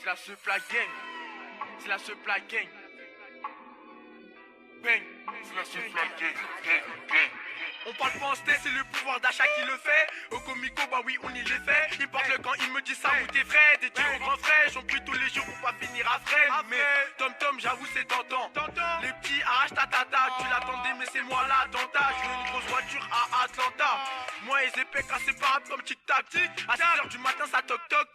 C'est la supply gang. C'est la supply gang. Bang. C'est la supply gang. On parle pas en style, c'est le pouvoir d'achat qui le fait. Au comico, bah oui, on y les fait. Il porte le camp, il me dit ça où t'es frais. Des tirs au grand frais, j'en prie tous les jours pour pas finir à frais. Mais Tom, j'avoue, c'est tentant. Les petits arrachent ta tata. Tu l'attendais, mais c'est moi l'attentat. Je veux une grosse voiture à Atlanta. Moi, les épées cassées par comme tic-tac. À 6h du matin, ça toc toc.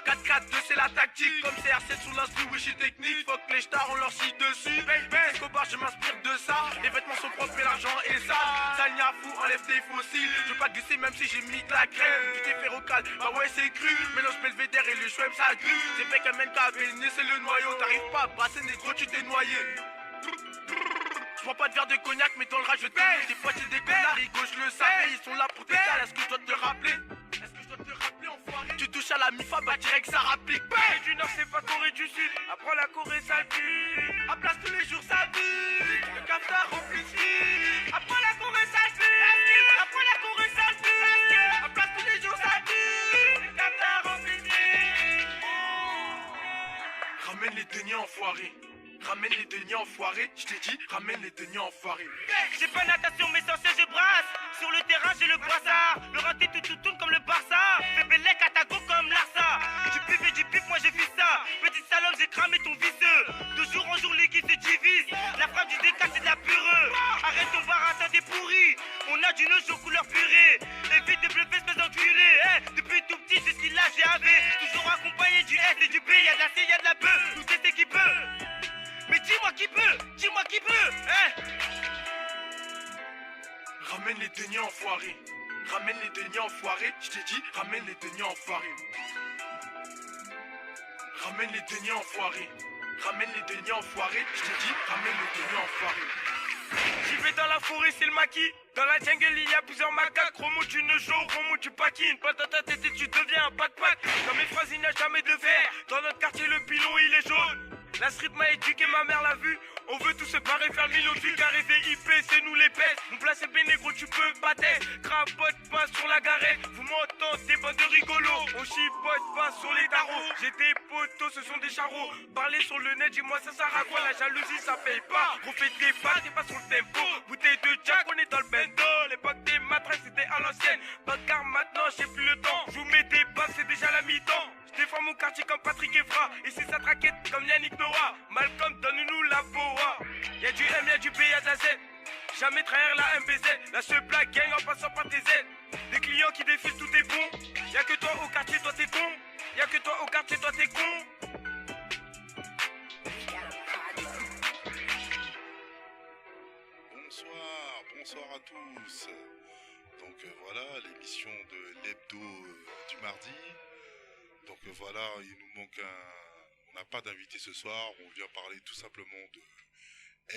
4-4-2, c'est la tactique. Comme CR7 sous l'instru, oui, je suis technique. Fuck les stars, on leur chie dessus. Escobar, je m'inspire de ça. Les vêtements sont propres et l'argent est sale. Tania fou, enlève tes fossiles. Je veux pas glisser même si j'ai mis de la crème. Tu t'es fait rocal, bah ouais c'est cru. Mélange Belvédère et le Schweppes ça grue. C'est fait qu'un mec a béni, c'est le noyau. T'arrives pas à brasser négro, tu t'es noyé. Je bois pas de verre de cognac mais dans le rage je t'ai. Des fois c'est des connards, ils gauche le savent. Ils sont là pour t'aider, est-ce que je dois te rappeler? Est-ce que je dois te rappeler enfoiré? Tu touches à la mi-fa, bah direct ça rapplique. Du Nord c'est pas Corée du Sud. Apprends la Corée ça pue. À place tous les jours ça pue. Le cafard rempli de ski. Apprends la Corée ça pue. Apprends la Corée ça pue. À place tous les jours ça pue. Le cafard rempli de ski. Ramène les deniers enfoirés. Ramène les deniers enfoirés. Je t'ai dit, ramène les deniers enfoirés. J'ai pas natation mais sans je brasse. Sur le terrain j'ai le brassard. Le raté tout tourne comme le Barça. Fais Bellec à ta go comme Larsa. Du pif et du pif moi j'ai vu ça. Petite salope j'ai cramé ton visseux. De jour en jour l'équipe se divise. La frappe du décal c'est de la pureux. Arrête ton baratin t'es pourri. On a du nojo couleur purée. Évite de bluffer espèce d'enculé. Depuis tout petit jusqu'à là j'ai AV. Toujours accompagné du S et du B. Y'a de la C, y'a de la B. Tout est ce qui peut. Mais dis-moi qui peut. Dis-moi qui peut. Ramène les deniers enfoirés. Ramène les deniers enfoirés. Je t'ai dit, ramène les deniers enfoirés. Ramène les deniers enfoirés. Ramène les deniers enfoirés. Je t'ai dit, ramène les deniers enfoirés. J'y vais dans la forêt, c'est le maquis. Dans la jungle, il y a plusieurs macaques. Romo, tu ne joues, Romo, tu paquines. Pas dans ta tête et tu deviens un pack-pack. Dans mes phrases, il n'y a jamais de verre. Dans notre quartier, le pilon, il est jaune. La street m'a éduqué, ma mère l'a vu. On veut tous se barrer, faire le million de vues. Carré IP, c'est nous les pèses. Mon place est bénégro, tu peux battre. Crapote pas sur la garette. Vous m'entendez, bande de rigolos. On chipote pas sur les tarots. J'ai des potos, ce sont des charros. Parler sur le net, dis-moi ça sert à quoi? La jalousie, ça paye pas. Refais des pas, t'es pas sur le tempo. Bouteille de Jack, on est dans le bendo. L'époque des matraques, c'était à l'ancienne. Car maintenant, j'ai plus le temps. Je vous mets des baffes, c'est déjà la mi-temps. Je défends mon quartier comme Patrick Evra. Ici, ça traquette comme Yannick Noah. Malcolm, donne-nous la boa. Y'a du M, y'a du B, y'a de la Z. Jamais trahir la MBZ. La supply gang en passant par tes aides. Des clients qui défilent, tout est bon. Y'a que toi au quartier, toi t'es con. Y'a que toi au quartier, toi t'es con. Bonsoir à tous. Donc voilà l'émission de l'hebdo du mardi. Donc voilà, il nous manque on n'a pas d'invité ce soir. On vient parler tout simplement de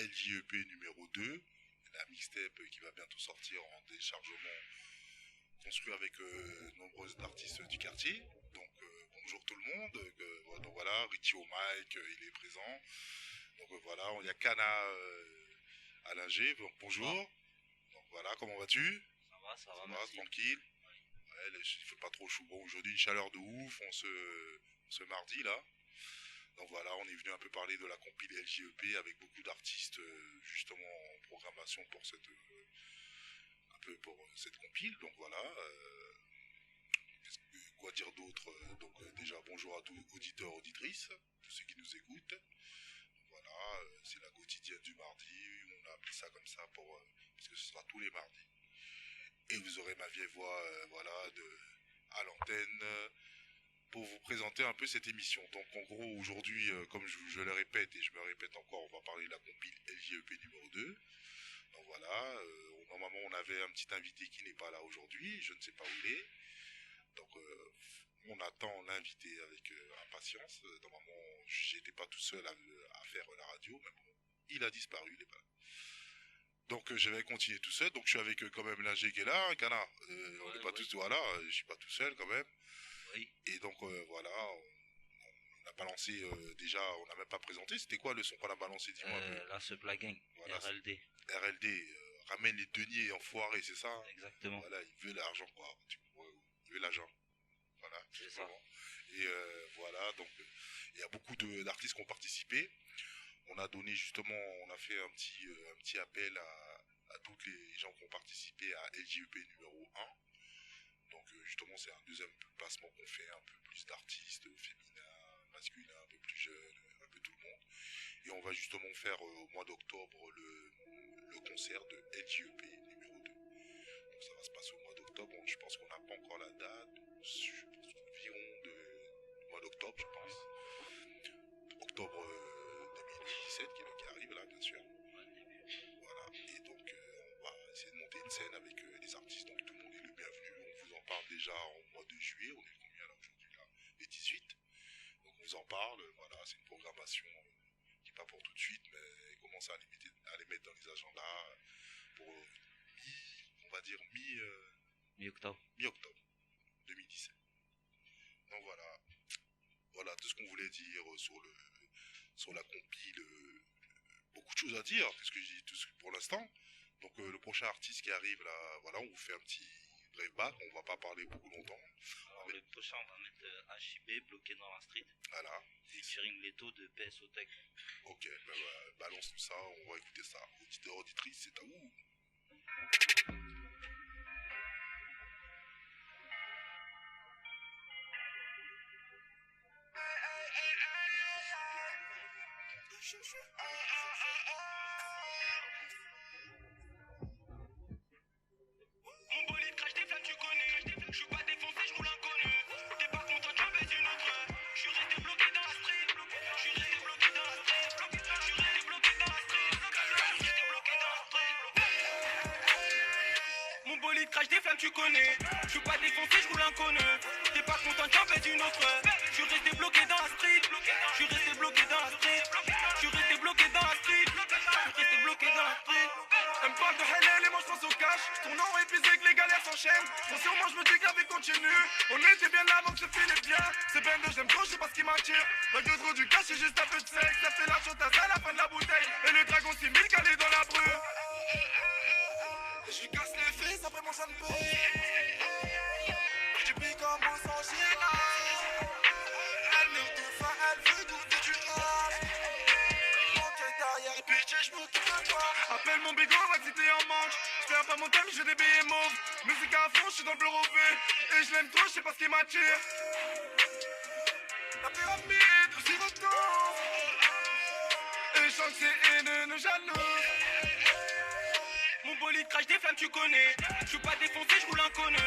LJEP numéro 2, la mixtape qui va bientôt sortir en téléchargement, construit avec nombreux artistes du quartier. Donc bonjour tout le monde. Donc voilà, Richie au mic, il est présent. Donc voilà, il y a Kana à l'ingé. Donc bonjour. Donc voilà, comment vas-tu? Ça va, merci. Tranquille. Ouais, il fait pas trop chaud. Bon, aujourd'hui une chaleur de ouf, ce mardi là. Donc voilà, on est venu un peu parler de la compile LJEP avec beaucoup d'artistes justement en programmation pour cette compile. Donc voilà. Quoi dire d'autre? Donc déjà bonjour à tous auditeurs, auditrices, tous ceux qui nous écoutent. Voilà, c'est la quotidienne du mardi. On a appelé ça comme ça parce que ce sera tous les mardis. Et vous aurez ma vieille voix à l'antenne pour vous présenter un peu cette émission. Donc en gros aujourd'hui, comme je le répète et je me répète encore, on va parler de la compile LJEP numéro 2. Donc voilà, normalement on avait un petit invité qui n'est pas là aujourd'hui, je ne sais pas où il est. Donc on attend l'invité avec impatience. Normalement j'étais pas tout seul à faire la radio, mais bon, il a disparu, il est pas là. Donc je vais continuer tout seul. Donc je suis avec quand même l'ingé qui est là, Kana. On n'est pas tous, voilà, je suis pas tout seul quand même. Oui. Et donc voilà, on a balancé déjà, on n'a même pas présenté. C'était quoi le son qu'on a balancé, dis-moi. La supply gang, voilà, RLD. RLD, ramène les deniers enfoirés, c'est ça? Exactement. Voilà, il veut l'argent quoi. Il veut l'argent. Voilà. C'est ça. Et voilà, donc il y a beaucoup d'artistes qui ont participé. On a donné justement, on a fait un petit appel à tous les gens qui ont participé à LJEP numéro 1. Donc justement c'est un deuxième placement qu'on fait, un peu plus d'artistes féminins, masculins, un peu plus jeunes, un peu tout le monde. Et on va justement faire au mois d'octobre le concert de LJEP numéro 2. Donc ça va se passer au mois d'octobre, je pense qu'on n'a pas encore la date, je pense environ du mois d'octobre je pense. Octobre 2017 qui arrive là bien sûr. Voilà, et donc on va essayer de monter une scène avec les artistes, donc tout le monde est le bienvenu. On vous en parle déjà en mois de juillet, on est combien là aujourd'hui là, les 18. Donc on vous en parle, voilà, c'est une programmation qui n'est pas pour tout de suite, mais commence à les mettre dans les agendas pour on va dire mi-octobre. Mi-octobre 2017. Donc voilà tout ce qu'on voulait dire sur la compile. Beaucoup de choses à dire, puisque j'ai dit tout ce pour l'instant. Donc le prochain artiste qui arrive là, voilà, on vous fait un petit bref bac, on va pas parler beaucoup longtemps. Alors le prochain on va mettre HIB bloqué dans la street. Voilà. Featuring Leto de PSO Tech. Ok, ben, balance tout ça, on va écouter ça. Auditeur, auditrice, c'est à où? Mon bolide crache des flammes, tu connais. Je suis pas défoncé, je roule inconnu. T'es pas content, tu en baisses une autre. Je suis resté bloqué dans la street. Je suis resté bloqué dans la street. Je suis resté bloqué dans la street. Je suis resté bloqué dans la street. Mon bolide crache des flammes, tu connais. Je suis pas défoncé, je roule inconnu. T'es pas content, tu en baisses une autre. Je suis resté bloqué dans la street. Je suis resté bloqué dans la street. Je suis resté bloqué dans la street. Je suis resté bloqué dans la street. Elle me parle de halal et moi je pense au cash. Ton nom épuisé que les galères s'enchaînent. Sincèrement je me dis que la vie continue. On était bien là avant que ce finisse bien. C'est ben de j'aime trop, je sais pas ce qui m'attire. Le que trop du cash c'est juste un peu de sexe. Ça fait la chotasse à la fin de la bouteille. Et le dragon 6000 calé dans la brue. Je lui casse les fesses après mon jeune peu. J'ai pris comme beau sans gêne. Elle meurt de faim, elle veut goûter du rap. Derrière bitch et je m'occupe de toi. Appelle mon bigot, va que t'es en manche. J'fais pas mon thème, j'ai des billets mauves. Musique à fond, j'suis dans le bureau V. Et je l'aime trop, je sais pas ce qui m'attire. La pyramide, aussi retombe. Et je sens que c'est haineux, nous jaloux. Mon bolide crache des flammes, tu connais. Je suis pas défoncé, je roule inconnu.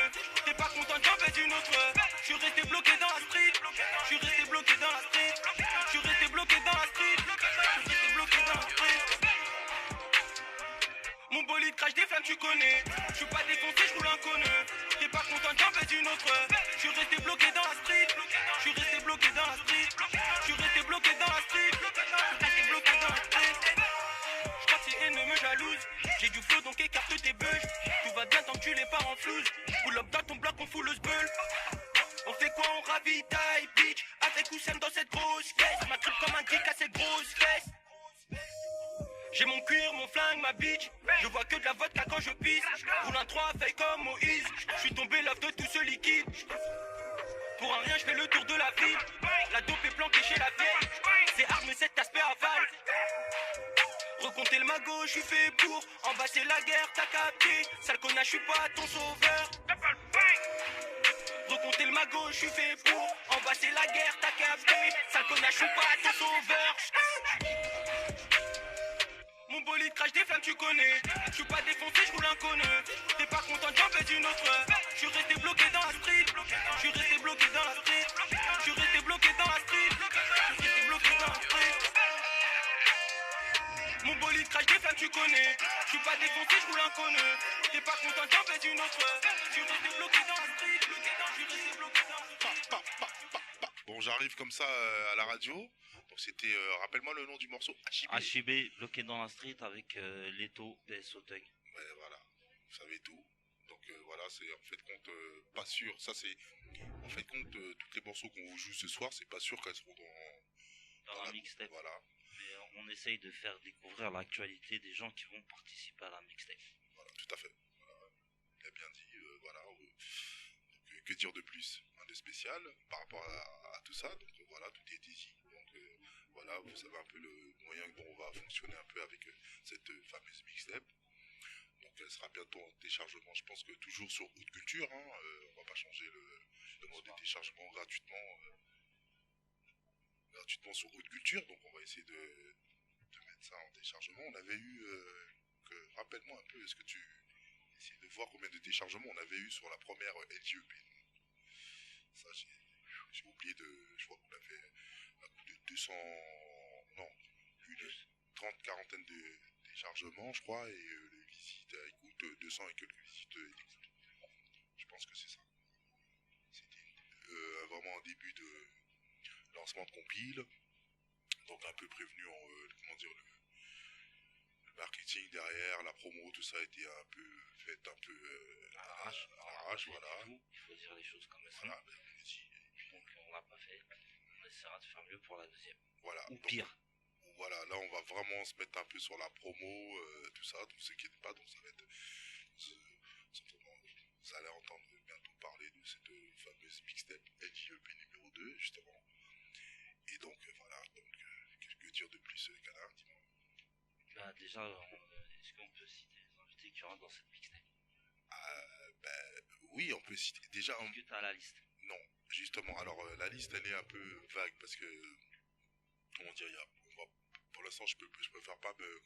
T'es pas content, j'en baisse une autre. Je suis resté bloqué dans la street. Je suis resté bloqué dans la street. Je suis resté bloqué dans la street. Je suis resté bloqué dans la street. Mon bolide crache des flammes, tu connais. Je suis pas défoncé, je roule inconnu. T'es pas content, j'en baisse une autre. Je suis resté bloqué dans la street. Je suis resté bloqué dans la street. Je suis resté bloqué dans la street. Je suis resté bloqué dans la street. Je crois que c'est haineux me jalouse. J'ai du flow donc écarte tes bugs. Tout va bien tant que tu les pars en flouze. Pull up dans ton bloc, on fout le sbeul. On fait quoi, on ravitaille, bitch. Avec Oussem dans cette grosse caisse. Ma trip comme un geek à cette grosse fesse. J'ai mon cuir, mon flingue, ma bitch. Je vois que de la vodka quand je pisse. Roule un 3 feuilles comme Moïse. Je suis tombé love de tout ce liquide. Pour un rien, je fais le tour de la ville. La dope est planquée chez la vieille. C'est hard mais cet aspect aval. Recompter le magot, je suis fait pour. En bas c'est la guerre, t'as capté. Sale connard, je suis pas ton sauveur. Recompter le magot, je suis fait pour. En bas c'est la guerre, t'as capté. Sale connard, je suis pas ton sauveur. Mon bolide crache des flammes, tu connais. Je suis pas défoncé, je roule inconnu. T'es pas content, j'en baisse une autre. Je suis resté bloqué dans la street. Je suis resté bloqué dans la street. Je suis resté bloqué dans la street. Je suis resté bloqué dans la street. Mon bolide crache des flammes, tu connais. Je suis pas défoncé, je roule inconnu. T'es pas content, j'en baisse une autre. Je suis resté bloqué dans la street. Je suis resté bloqué dans la street. Bon, j'arrive comme ça à la radio. Donc c'était, rappelle-moi le nom du morceau, HIB. HIB bloqué dans la street avec Leto PSO Tech. Ouais, voilà, vous savez tout. Donc voilà, c'est en fait compte pas sûr. Ça c'est en fait compte toutes les morceaux qu'on vous joue ce soir, c'est pas sûr qu'elles seront Dans la mixtape. Voilà. Mais on essaye de faire découvrir l'actualité des gens qui vont participer à la mixtape. Voilà, tout à fait. Voilà. Il a bien dit, voilà. Donc, que dire de plus? Un de spécial par rapport à tout ça. Donc voilà, tout est ici. Donc voilà, vous savez un peu le moyen dont on va fonctionner un peu avec cette fameuse mixtape. Donc elle sera bientôt en téléchargement, je pense que toujours sur Haute Culture, hein, on va pas changer le mode de téléchargement gratuitement sur Haute Culture, donc on va essayer de mettre ça en téléchargement. On avait eu, rappelle-moi un peu, est-ce que tu essayes de voir combien de téléchargements on avait eu sur la première LJEP? Ça j'ai oublié je crois qu'on avait un coup de 200, non, une quarantaine de téléchargements, je crois, et les visites écoute 200 et quelques visites d'écoute. Je pense que c'est ça. C'était vraiment un début de lancement de compile, donc un peu prévenu en, comment dire, le marketing derrière, la promo, tout ça a été un peu fait un peu à l'arrache, voilà. Il faut dire les choses comme elles sont. Voilà, ben, on est dit, Donc on l'a pas fait. On essaiera de faire mieux pour la deuxième. voilà. Ou donc, pire. Voilà, là on va vraiment se mettre un peu sur la promo, tout ça, donc ne vous inquiétez pas, donc ça va être simplement, vous allez entendre bientôt parler de cette fameuse mixtape LJEP numéro 2 justement. Et donc voilà, donc qu'est-ce que dire de plus, Canard, dis-moi. Bah déjà, est-ce qu'on peut citer les invités qu'il y aura dans cette mixtape? Oui, on peut citer déjà. Est-ce que tu as la liste? Non, justement, alors la liste elle est un peu vague parce que, comment dire, pour l'instant je préfère pas me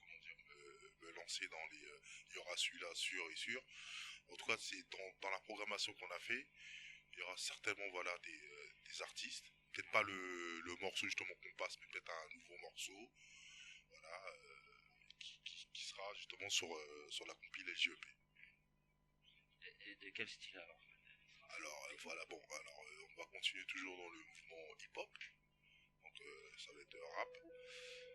lancer dans les, il y aura celui-là sûr et sûr. En tout cas, c'est dans la programmation qu'on a fait, il y aura certainement voilà des artistes, peut-être pas le morceau justement qu'on passe, mais peut-être un nouveau morceau, voilà, qui sera justement sur la compile LJEP. Et de quel style alors? Alors voilà, bon, alors on va continuer toujours dans le mouvement hip-hop, donc ça va être rap,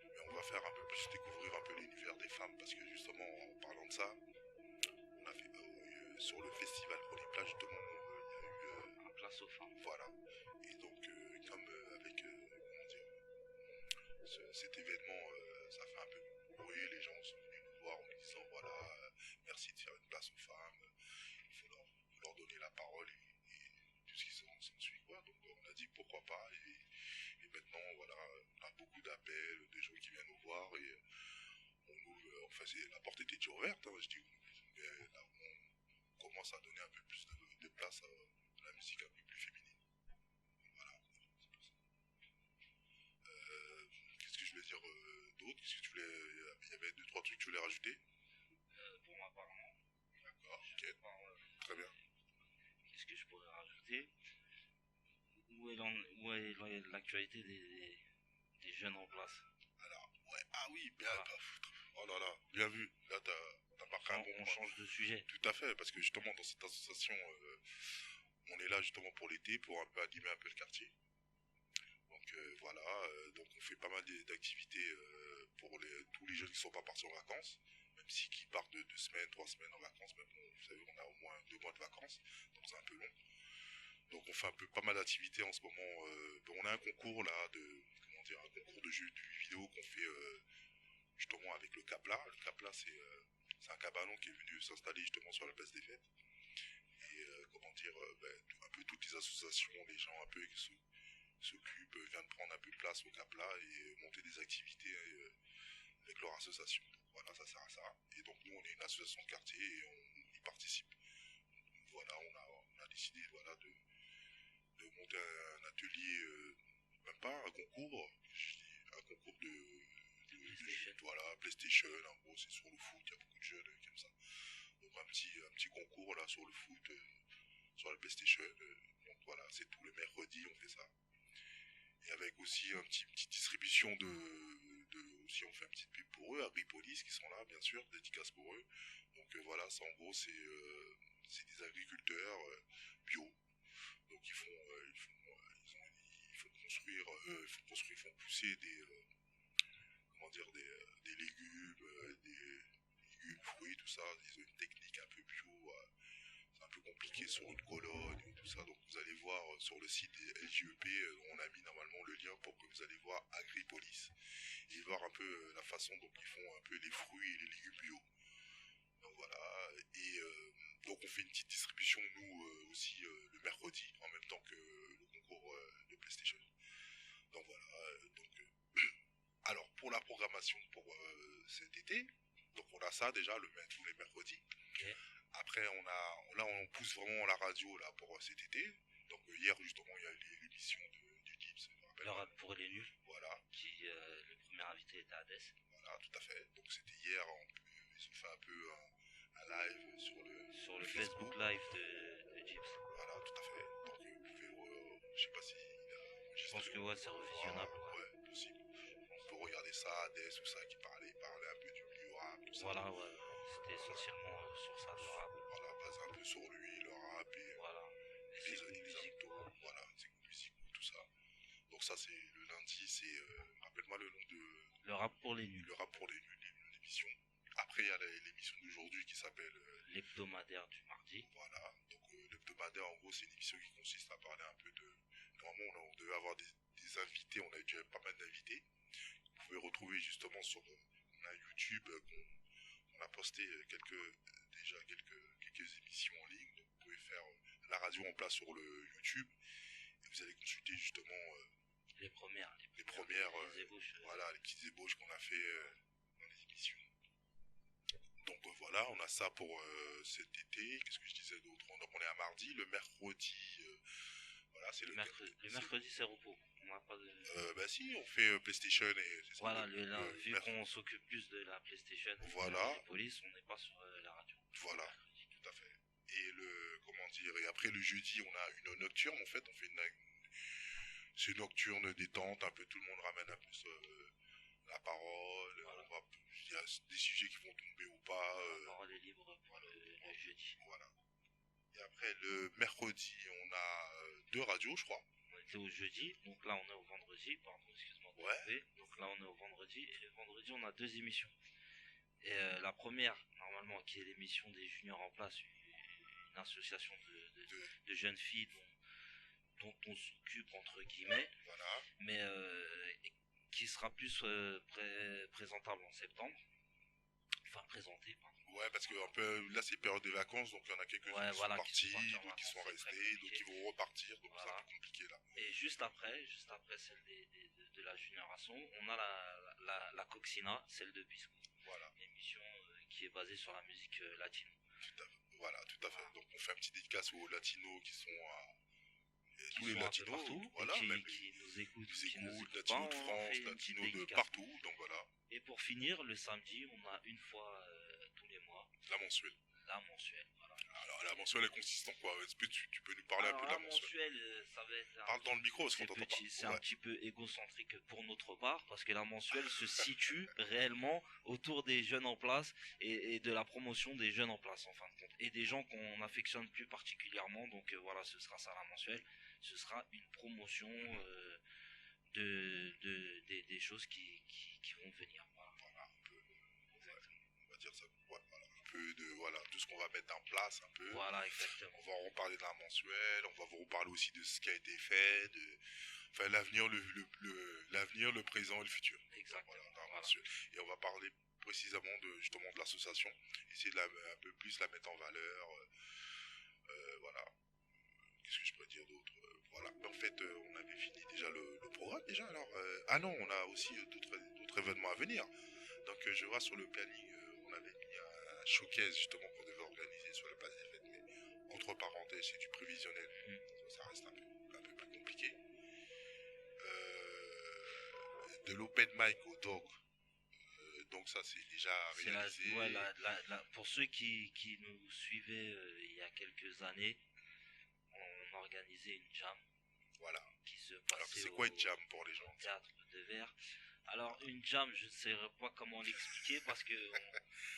mais on va faire un peu plus découvrir un peu l'univers des femmes, parce que justement en parlant de ça, on a fait sur le festival Olympiade justement, il y a eu un place aux femmes. Voilà, et donc comme avec comment dire, cet événement, ça fait un peu bruit, les gens sont venus nous voir en nous disant voilà, merci de faire une place aux femmes, il faut leur donner la parole et tout ce qui s'ensuit quoi. Donc on a dit pourquoi pas, et maintenant voilà, on a beaucoup d'appels, des gens qui viennent nous voir, et enfin la porte était déjà ouverte, hein, je dis, mais là on commence à donner un peu plus de place à la musique un peu plus féminine. Voilà, c'est pour ça. Qu'est-ce que je voulais dire d'autre? Qu'est-ce que tu voulais, il y avait 2-3 trucs que tu voulais rajouter? Pour moi, apparemment. D'accord, ok, très bien. Qu'est-ce que je pourrais rajouter? Où est l'actualité des jeunes en place? Alors, ouais, ah oui, bien, oh là là, bien vu, là t'as marqué un bon On point. change de sujet. Tout à fait, parce que justement dans cette association, on est là justement pour l'été, pour un peu animer un peu le quartier. Donc voilà, donc on fait pas mal d'activités pour tous les jeunes qui sont pas partis en vacances, même si qui partent de 2 semaines, 3 semaines en vacances, mais bon, vous savez, on a au moins 2 mois de vacances, donc c'est un peu long. Donc on fait un peu pas mal d'activités en ce moment. On a un concours là un concours de jeux vidéo qu'on fait justement avec le Capla. Le Capla c'est un cabanon qui est venu s'installer justement sur la place des fêtes. Et un peu toutes les associations, les gens un peu qui s'occupent, viennent prendre un peu de place au Capla et monter des activités avec leur association. Donc voilà, ça sert à ça. Et donc nous on est une association de quartier et on y participe. Donc, voilà, on a décidé voilà, de monter un atelier, même pas un concours, un concours de voilà, PlayStation, en gros c'est sur le foot, il y a beaucoup de jeunes qui aiment ça. Donc un petit concours là sur le foot, sur la PlayStation, donc voilà, c'est tous les mercredis on fait ça. Et avec aussi une petite distribution aussi on fait un petit pub pour eux, Agripolis qui sont là bien sûr, dédicace pour eux. Donc voilà, ça en gros c'est des agriculteurs bio. Donc ils font pousser des légumes, fruits, tout ça. Ils ont une technique un peu bio, c'est un peu compliqué sur une colonne et tout ça. Donc vous allez voir sur le site des LJEP, on a mis normalement le lien pour que vous allez voir Agripolis et voir un peu la façon dont ils font un peu les fruits et les légumes bio. Donc voilà, et donc on fait une petite distribution nous aussi le mercredi en même temps que le concours de PlayStation. Donc voilà, alors pour la programmation pour cet été, donc on a ça déjà tous les mercredis. Ok. Après là on pousse vraiment la radio là pour cet été. Donc hier justement il y a l'émission du Gibbs, je me rappelle. Le rap pour les nuls, Voilà, qui le premier invité était Hades. voilà, tout à fait. Donc c'était hier, ils ont fait un peu un live Sur le Facebook Live de Gibbs. Voilà, tout à fait. Donc vous pouvez, je sais pas si il a Je pense que ouais, c'est revisionnable. Ouais, possible. On peut regarder ça, Hades ou ça, qui parlait un peu du milieu rap, tout ça. Voilà, ouais, c'était essentiellement sur ça, le rap. Voilà, basé un peu sur lui, le rap et Voilà. Et les c'est une musique, autos, voilà, c'est une musique, tout ça. Donc ça c'est le lundi, c'est rappelle-moi le nom de le rap pour les nuls. le rap pour les nuls, l'émission. Après il y a l'émission d'aujourd'hui qui s'appelle L'hebdomadaire du mardi. voilà, donc l'hebdomadaire en gros c'est une émission qui consiste à parler un peu de... Normalement on devait avoir des invités, on a eu déjà pas mal d'invités. Vous pouvez retrouver justement sur on a YouTube on a posté déjà quelques émissions en ligne, donc vous pouvez faire la radio en place sur le YouTube et vous allez consulter justement Les premières. les ébauches. voilà, les petites ébauches qu'on a fait dans les émissions. Donc voilà, on a ça pour cet été. Qu'est-ce que je disais d'autre? Donc on est à mardi, le mercredi, voilà, c'est Le mercredi, c'est repos. On n'a pas de... bah si, on fait PlayStation et c'est ça, Voilà, vu qu'on s'occupe plus de la PlayStation, voilà, des polices, on n'est pas sur la radio. voilà, tout à fait. Et et après le jeudi, on a une nocturne. En fait, on fait c'est une nocturne détente, un peu tout le monde ramène un peu la parole. Voilà. Il y a des sujets qui vont tomber ou pas. La parole est libre pour le jeudi. Voilà. Et après le mercredi, on a 2 radios, je crois. On était au jeudi, donc là on est au vendredi, pardon, excuse-moi de Ouais. couper. Donc là on est au vendredi, et le vendredi on a 2 émissions. Et la première, normalement, qui est l'émission des juniors en place, une association de jeunes filles dont on s'occupe entre guillemets, Voilà. mais qui sera plus présentable en septembre. Enfin présenté, pardon. Ouais, parce que un peu, là c'est période de vacances, donc il y en a quelques-uns Ouais, qui voilà, sont qui sont partis, partis en d'autres qui sont vacances, c'est très restés, d'autres compliqué. qui vont repartir, donc c'est Voilà. un peu compliqué là. Et juste après celle de la génération, on a la Coxina, celle de Bisco. Voilà. Une émission qui est basée sur la musique latine. Voilà, tout à fait. Donc on fait un petit dédicace aux latinos qui sont tous Qui les sont un peu latinos, partout, voilà, et même qui nous écoutent, qui qui nous écoutent, écoutent pas, latinos de on France, fait une petite latinos de dédicace. partout, donc voilà, Et pour finir, le samedi, on a une fois tous les mois, la mensuelle. la mensuelle. Voilà. Alors la mensuelle elle consiste en quoi? Est-ce que tu peux nous parler un peu de la mensuelle? ça va être Parle dans le micro parce qu'on c'est t'entend pas. petit, c'est Ouais. un petit peu égocentrique pour notre part, parce que la mensuelle se situe réellement autour des jeunes en place et de la promotion des jeunes en place en fin de compte, et des gens qu'on affectionne plus particulièrement. Donc voilà, ce sera ça la mensuelle, ce sera une promotion des choses qui vont venir. Voilà. Voilà, un peu, on va dire ça, ouais, voilà, un peu de, voilà, tout ce qu'on va mettre en place, un peu. Voilà, exactement. On va en reparler de la mensuelle, on va vous reparler aussi de ce qui a été fait, enfin l'avenir, l'avenir, le présent et le futur. Exactement. Voilà, dans la Voilà. mensuelle. Et on va parler précisément justement de l'association, essayer de un peu plus la mettre en valeur, voilà. Qu'est-ce que je peux dire d'autre? Voilà. En fait, on avait fini déjà le programme déjà. Alors, ah non, on a aussi d'autres événements à venir. Donc, je vois sur le planning, on avait mis un showcase justement qu'on devait organiser sur la place des fêtes, mais entre parenthèses, c'est du prévisionnel. Ça reste un peu plus compliqué. De l'open mic au dog. Donc ça c'est déjà C'est réalisé. pour ceux qui nous suivaient il y a quelques années, on organisait une jam Voilà. qui se Alors passait c'est quoi une jam pour les gens? au théâtre de Verre. Alors une jam, je ne sais pas comment l'expliquer, parce que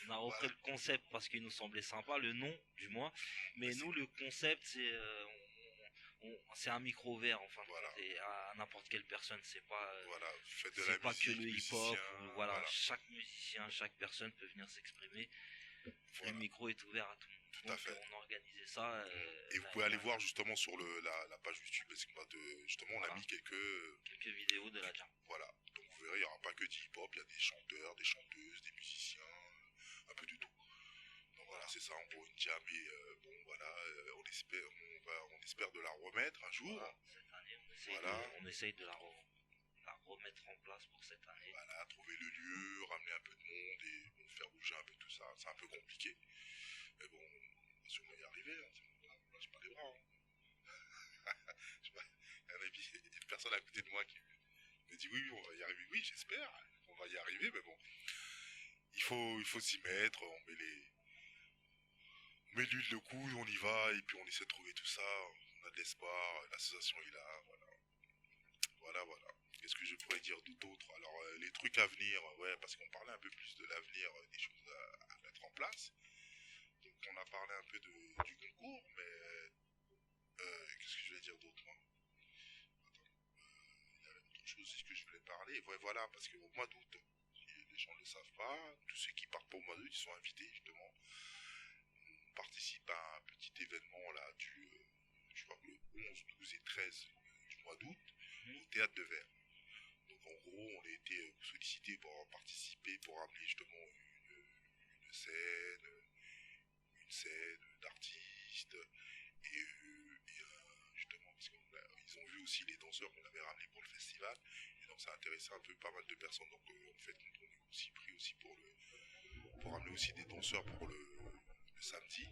on a repris le concept parce qu'il nous semblait sympa, le nom du moins, mais nous le concept c'est un micro vert enfin, Voilà. et à n'importe quelle personne, c'est pas Voilà, faites de c'est la pas musique, que le hip-hop, musicien, voilà, chaque musicien, chaque personne peut venir s'exprimer. Voilà. Le micro est ouvert à tout le monde. Tout à Donc, fait. on a organisé ça. Et vous pouvez aller voir justement sur la page YouTube, parce qu'on justement on a Voilà. mis quelques vidéos de la jam. voilà. Donc vous verrez, il n'y aura pas que du hip-hop, il y a des chanteurs, des chanteuses, des musiciens, un peu de tout. Donc voilà, c'est ça en gros une jam et bon voilà, on espère de la remettre un jour. Voilà, cette année, on essaye, Voilà. on essaye de la revendre. la remettre en place pour cette année. Voilà, trouver le lieu, ramener un peu de monde et bon, faire bouger un peu tout ça. C'est un peu compliqué. Mais bon, on va sûrement y arriver. Hein. On lâche pas les bras. Hein. Je sais pas, il y a une personne à côté de moi qui me dit oui, on va y arriver. Oui, j'espère. On va y arriver, mais bon. Il faut s'y mettre. On met l'huile de coude, on y va et puis on essaie de trouver tout ça. On a de l'espoir. L'association est là. Voilà. Qu'est-ce que je pourrais dire d'autre? Alors, les trucs à venir, ouais, parce qu'on parlait un peu plus de l'avenir, des choses à mettre en place. Donc, on a parlé un peu du concours, mais qu'est-ce que je voulais dire d'autre, moi? Attends, il y avait autre chose aussi que je voulais parler. Ouais, voilà, parce qu'au mois d'août, si les gens ne le savent pas, tous ceux qui partent pour le mois d'août, ils sont invités, justement. On participe à un petit événement, là, je crois que le 11, 12 et 13 du mois d'août, au Théâtre de Verre. Donc en gros, on a été sollicité pour participer, pour amener justement une scène d'artistes, et justement, parce qu'ils ont vu aussi les danseurs qu'on avait ramenés pour le festival, et donc ça a intéressé un peu pas mal de personnes, donc en fait, on est aussi pris aussi pour amener aussi des danseurs pour le samedi,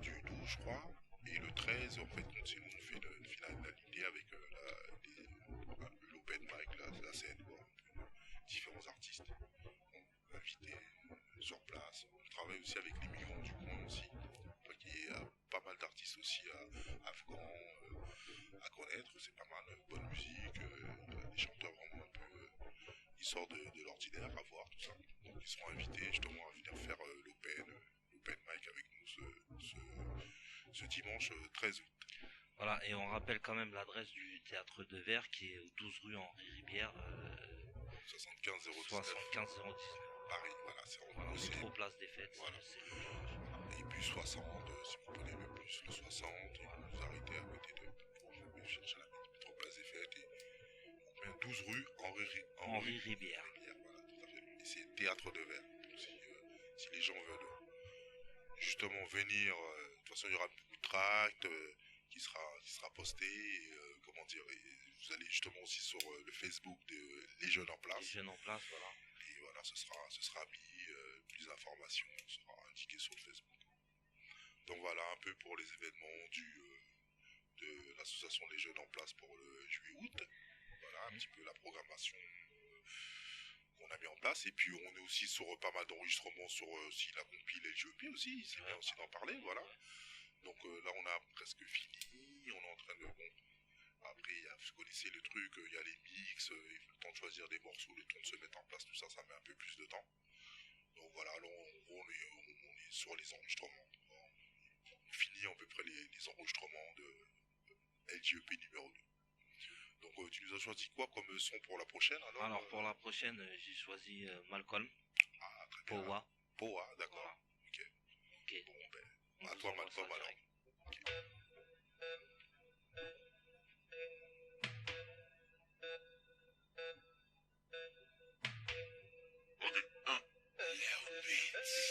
du 12 je crois, et le 13, en fait, sinon on fait une finale alignée avec l'open mic, la scène, quoi. Différents artistes invités sur place. On travaille aussi avec les migrants du coin aussi. Donc il y a pas mal d'artistes aussi afghans à connaître. C'est pas mal bonne musique, des chanteurs vraiment un peu ils sortent de l'ordinaire à voir tout ça. Donc ils seront invités justement à venir faire l'open mic avec nous ce dimanche 13 août. Voilà, et on rappelle quand même l'adresse du Théâtre de Verre qui est au 12 rue Henri Ribière. 75 019. 75 019. Paris, voilà, c'est en Voilà, gros, c'est trop place des fêtes. Voilà. C'est et puis 60, si vous prenez le bus, le 60, et vous arrêtez à côté pour chercher la métro place des fêtes, et 12 rue Henri Ribière. Voilà, tout à fait. Et c'est Théâtre de Verre. Donc si les gens veulent justement venir, de toute façon il y aura beaucoup de tracts qui sera posté, et, comment dire, et vous allez justement aussi sur le Facebook Les Jeunes en Place. Les Jeunes en Place, voilà. Et voilà, ce sera mis, plus d'informations sera indiqué sur le Facebook. Donc voilà un peu pour les événements de l'association des Jeunes en Place pour le juillet-août. Voilà un petit peu la programmation qu'on a mis en place. Et puis on est aussi sur pas mal d'enregistrements sur aussi la compile et le GEP aussi, c'est bien aussi d'en parler, voilà. Donc là on a presque fini, on est en train de... Bon, après, vous connaissez le truc, il y a les mix, il faut le temps de choisir des morceaux, le temps de se mettre en place, tout ça, ça met un peu plus de temps. Donc voilà, là on est sur les enregistrements. On finit à peu près les enregistrements de LJEP numéro 2. Donc tu nous as choisi quoi comme son pour la prochaine alors pour la prochaine, j'ai choisi Malcolm. Ah, très bien. Powa. Powa, d'accord. Voilà. Ok. Bon, ben, à toi Malcolm alors. Okay.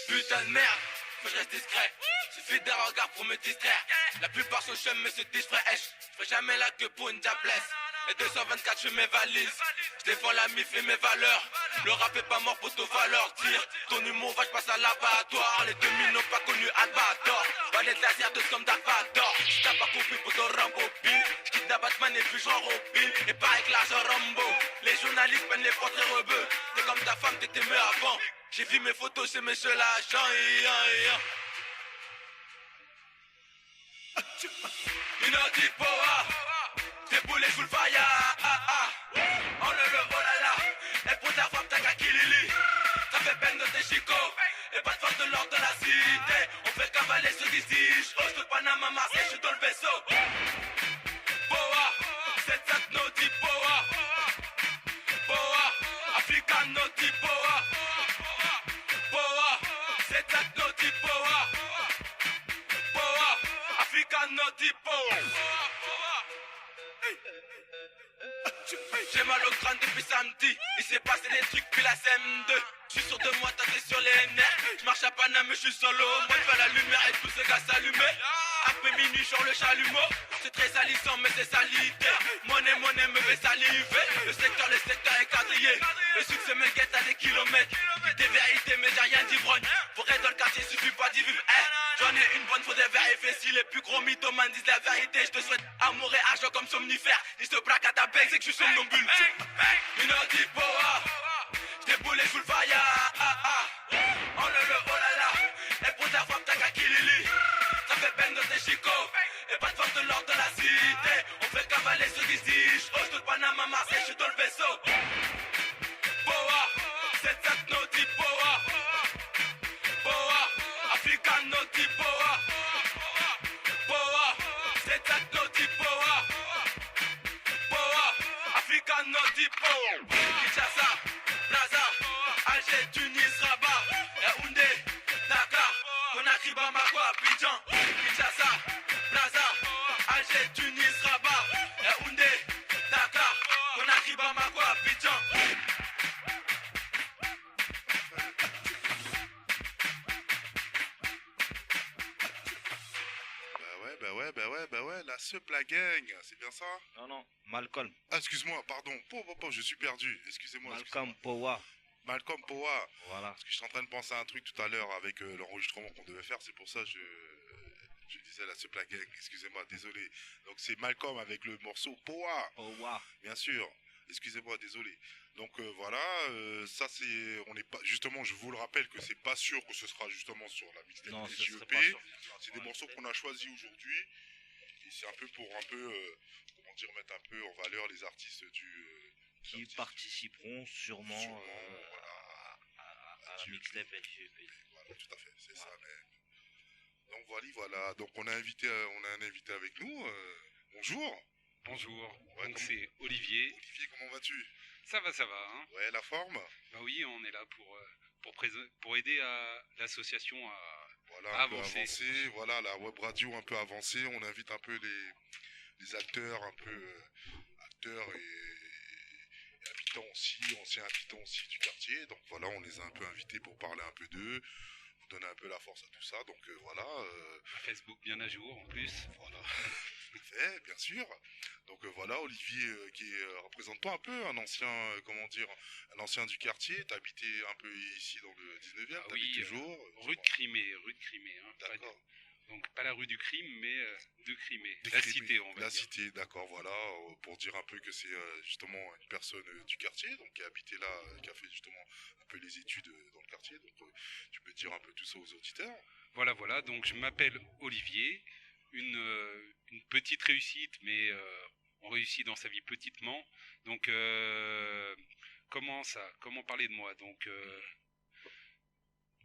Putain de merde, faut que je reste discret. Suffit d'un regard pour me distraire. La plupart sont chums mais se disent frère. Je ferai jamais la queue pour une diablesse. Et 224 je fais mes valises. Je défends la mif et mes valeurs. Le rap est pas mort pour te valeur. Tire ton humour va, je passe à l'abattoir. Les 2000 n'ont pas connu Albator. Valette laser de somme d'Albator. Si t'as pas compris pour te rembobine. Je quitte la Batman et puis j'en robine. Et pas avec l'argent Rambo. Les journalistes prennent les portraits rebeux. T'es comme ta femme, t'étais mieux avant. J'ai vu mes photos chez monsieur l'agent. Unity Power. Déboulé sous le fire. Enlève oh là là. Elle pour ta femme t'as qu'à Kilili. Ça fait peine de tes chicots. Et pas de force de l'ordre de la cité. On fait cavaler ceux qui disent j'ose de Panama, Marseille, je suis dans le vaisseau. Power, c'est ça Naughty Power. Power, African Naughty Power. Power, c'est ça Naughty Power. Power, African Naughty Power. J'ai mal au crâne depuis samedi. Il s'est passé des trucs puis la CM2. J'suis sûr de moi, t'es sur les nerfs. J'marche à Paname, j'suis solo. Moi j'fais la lumière et tous ces gars s'allumer. Après minuit, sur le chalumeau. C'est très salissant, mais c'est salité. Monnaie me fait saliver. Le secteur est quadrillé. Le succès me guette à des kilomètres. Des vérités, mais j'ai rien d'ivrogne. Pour être dans le quartier, suffit pas d'y vivre. J'en ai une bonne, faudrait vérifier. Si les plus gros mythomanes disent la vérité, je te souhaite amour et argent comme somnifère. Ils se braquent à ta bec, c'est que je suis somnambule. Une heure dit power. J'déboule et joue le fire. Oh le oh là là. Et pour ta femme, t'as qu'à Kilili. Ça fait peine de tes chicots. Et pas de force de l'ordre de la cité. On fait cavaler ceux qui se disent. Oh, j'te Panama, Marseille, j'suis dans le vaisseau. Boa, 7-7 Naughty Boa. Boa, African Naughty Boa. Boa, 7-7 Naughty Boa. Boa, African Naughty Boa. Kinshasa, Plaza, Alger, Tunis, Rabat, Yaoundé, Dakar, Conakry, Bamako, Abidjan. Kinshasa, Plaza, Alger, Tunis, Rabat, Yaoundé, Dakar, Conakry, Bamako, Abidjan. Bah ouais, la Supla Gang, c'est bien ça? Non, Malcolm. Ah, excuse-moi, pardon, je suis perdu, excusez-moi. Malcolm Powa. Malcolm Powa. Voilà. Parce que je suis en train de penser à un truc tout à l'heure avec l'enregistrement qu'on devait faire, c'est pour ça que je disais la Supla Gang, excusez-moi, désolé. Donc c'est Malcolm avec le morceau Powa. Powa. Bien sûr, excusez-moi, désolé. Donc voilà, ça c'est, on n'est pas, justement, je vous le rappelle que c'est pas sûr que ce sera justement sur la mixtape Non, des ce serait JEP. pas sûr. C'est des morceaux qu'on a choisis aujourd'hui. Et c'est un peu pour comment dire, mettre un peu en valeur les artistes Qui participeront sûrement voilà, à la mixtape LGP. Voilà, tout à fait, c'est ça. Mais... Donc voilà. Donc on a un invité avec nous. Bonjour. Bonjour, Ouais, donc c'est Olivier. Olivier, comment vas-tu? Ça va, hein. Ouais, la forme. Bah oui, on est là pour aider à l'association à Voilà, un peu avancer. avancé. Voilà, la web radio un peu avancée. On invite un peu les acteurs, un peu acteurs et habitants aussi, anciens habitants aussi du quartier. Donc voilà, on les a un peu invités pour parler un peu d'eux, pour donner un peu la force à tout ça. Donc voilà. Facebook bien à jour en plus. Voilà. Fait, bien sûr. Donc voilà, Olivier, représente-toi un peu, un ancien, un ancien du quartier. T'as habité un peu ici dans le 19e, Oui, toujours. rue de Crimée. Hein. D'accord. Donc pas la rue du crime, mais de Crimée. Des La Crimées. cité, on va La dire. cité, d'accord, voilà, pour dire un peu que c'est justement une personne du quartier, donc qui a habité là, qui a fait justement un peu les études dans le quartier. Donc tu peux dire un peu tout ça aux auditeurs. Voilà, donc je m'appelle Olivier. Une petite réussite, mais on réussit dans sa vie petitement. Donc comment parler de moi? Donc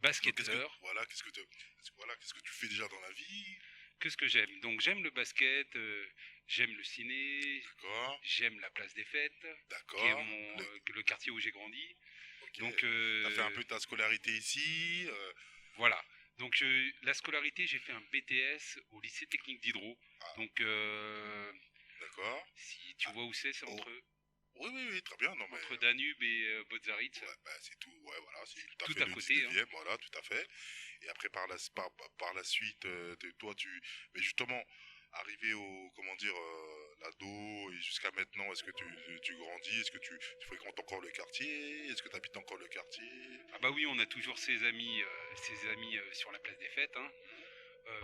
basketteur. Qu'est-ce que tu fais déjà dans la vie? Qu'est-ce que j'aime? Donc j'aime le basket, j'aime le ciné, D'accord, j'aime la place des fêtes, qui est d'accord. le quartier où j'ai grandi. Ok. Donc T'as fait un peu ta scolarité ici. voilà. Donc la scolarité, j'ai fait un BTS au lycée technique d'Hydro. Ah. Donc D'accord. si tu vois où c'est entre Oui, très bien. Non, mais... entre Danube et Bodzaritz. Ouais, bah, c'est tout, ouais, voilà, c'est Tout fait à le côté, 19e, voilà, tout à fait. Et après, par la suite, toi, mais justement, arrivé au, l'ado, et jusqu'à maintenant, est-ce que tu grandis, est-ce que tu fréquentes encore le quartier, est-ce que tu habites encore le quartier? Ah bah oui, on a toujours ses amis sur la place des fêtes. Hein.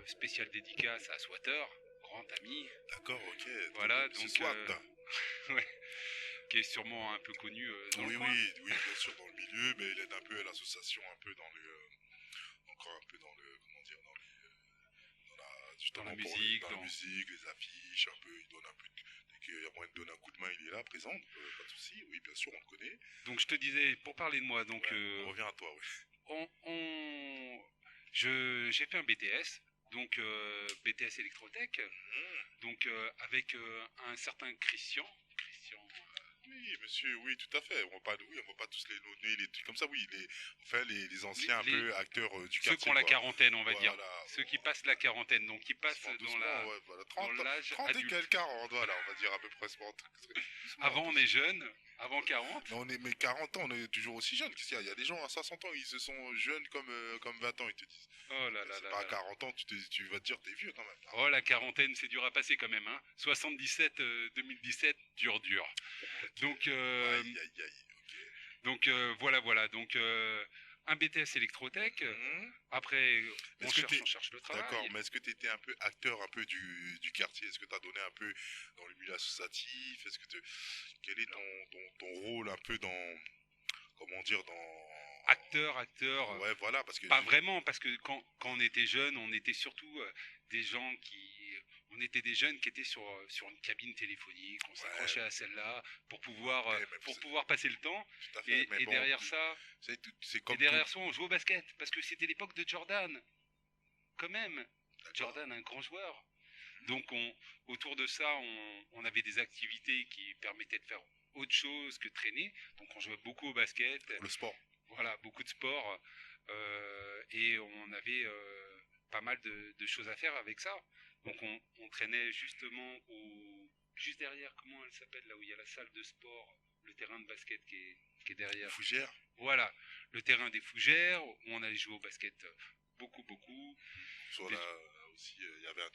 Spécial dédicace à Swatter, grand ami. D'accord, ok. Voilà, C'est donc, Swat. Ouais, qui est sûrement un peu connu dans Oui, le coin. oui, bien sûr, dans le milieu, mais il aide un peu à l'association, un peu dans le, encore un peu dans le, justement, Dans la pour musique, la musique, les affiches, un peu, il donne un peu, dès qu'il y a moyen de donner un coup de main, il est là, présent, pas de souci, oui, bien sûr, on le connaît. Donc je te disais, pour parler de moi, donc Ouais, on revient à toi, oui. j'ai fait un BTS, donc BTS électrotech, donc avec un certain Christian. Oui, monsieur, oui, tout à fait. On va pas tous les nommer, les trucs comme ça, oui, les anciens un peu acteurs du quartier. Ceux qui ont la quarantaine, on va dire. Voilà. Ceux qui passent la quarantaine, donc qui passent dans doucement, ouais, voilà. 30 l'âge 30 et adulte. quelques 40, voilà, on va dire à peu près. Avant, on est jeune. Avant 40. Mais 40 ans, on est toujours aussi jeune. Qu'est-ce qu'il y a? Il y a des gens à 60 ans, ils se sont jeunes comme 20 ans, ils te disent. Oh là là C'est là pas à là. 40 ans, tu vas te dire t'es vieux quand même. Oh, la quarantaine, c'est dur à passer quand même, hein. 77, 2017, dur. Donc, Aïe, aïe, aïe. donc voilà. Donc, un BTS électrotech. Après, on Est-ce que cherche le travail. D'accord, mais est-ce que tu étais un peu acteur un peu du quartier? Est-ce que tu as donné un peu dans le milieu associatif? Quel est ton rôle un peu dans, comment dire, dans... Acteur. Ouais, voilà, parce que... Pas vraiment, parce que quand on était jeune, on était surtout des gens qui... On était des jeunes qui étaient sur une cabine téléphonique, on s'accrochait à celle-là pour pouvoir, pouvoir passer le temps. Tout à fait, mais Et bon, derrière ça, c'est comme et derrière ça, on jouait au basket, parce que c'était l'époque de Jordan. Quand même, D'accord. Jordan, un grand joueur. Donc autour de ça, on avait des activités qui permettaient de faire autre chose que traîner. Donc on jouait beaucoup au basket. Le sport. Voilà, beaucoup de sport. Et on avait pas mal de choses à faire avec ça. Donc on traînait justement juste derrière, comment elle s'appelle, là où il y a la salle de sport, le terrain de basket qui est derrière. Fougère. Voilà, le terrain des Fougères, où on allait jouer au basket beaucoup. Sur aussi, il y avait un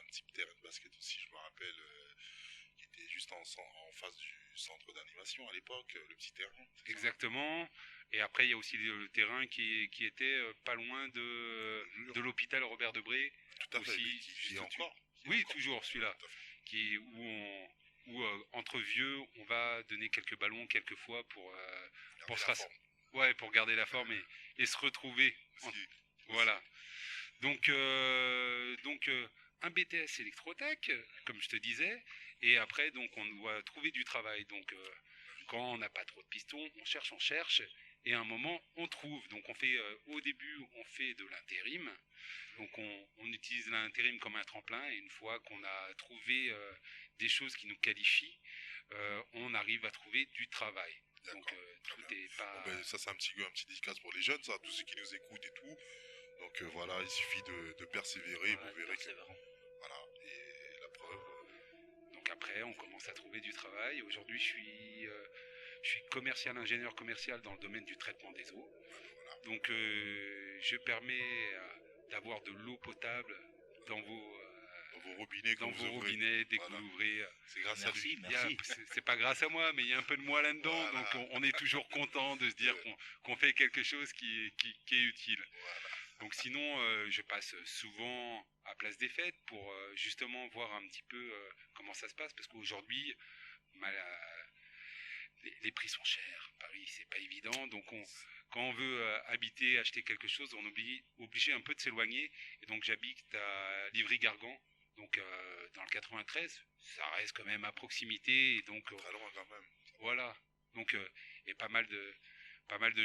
petit terrain de basket aussi, je me rappelle, qui était juste en face du centre d'animation à l'époque, le petit terrain. Exactement. Et après, il y a aussi le terrain qui était pas loin de l'hôpital Robert Debré. Tout à fait, aussi, qui vit encore. Oui, toujours celui-là. Où entre vieux, on va donner quelques ballons quelquefois pour garder la forme et se retrouver. Voilà. Donc un BTS électrotech, comme je te disais, et après donc on doit trouver du travail. Donc quand on n'a pas trop de pistons, on cherche, et à un moment on trouve. Donc on fait au début on fait de l'intérim. Donc on utilise l'intérim comme un tremplin, et une fois qu'on a trouvé des choses qui nous qualifient, on arrive à trouver du travail. Donc tout est pas... Bon, ben, ça c'est un petit dédicace pour les jeunes, ça, tous ceux qui nous écoutent et tout. Donc voilà, il suffit de persévérer, vous verrez que... Voilà, et la preuve... Donc après, on commence à trouver du travail. Aujourd'hui, je suis ingénieur commercial dans le domaine du traitement des eaux. Donc je permets d'avoir de l'eau potable dans vos robinets dès que vous ouvrez. C'est grâce à lui. Merci. C'est pas grâce à moi, mais il y a un peu de moi là-dedans. Voilà. Donc on est toujours content de se dire qu'on fait quelque chose qui est utile. Voilà. Donc sinon, je passe souvent à Place des Fêtes pour justement voir un petit peu comment ça se passe, parce qu'aujourd'hui, les prix sont chers. Paris, c'est pas évident. Donc quand on veut habiter, acheter quelque chose, on est obligé un peu de s'éloigner. Et donc j'habite à Livry-Gargan, donc dans le 93. Ça reste quand même à proximité. Et donc très loin quand même. Voilà. Donc et pas mal de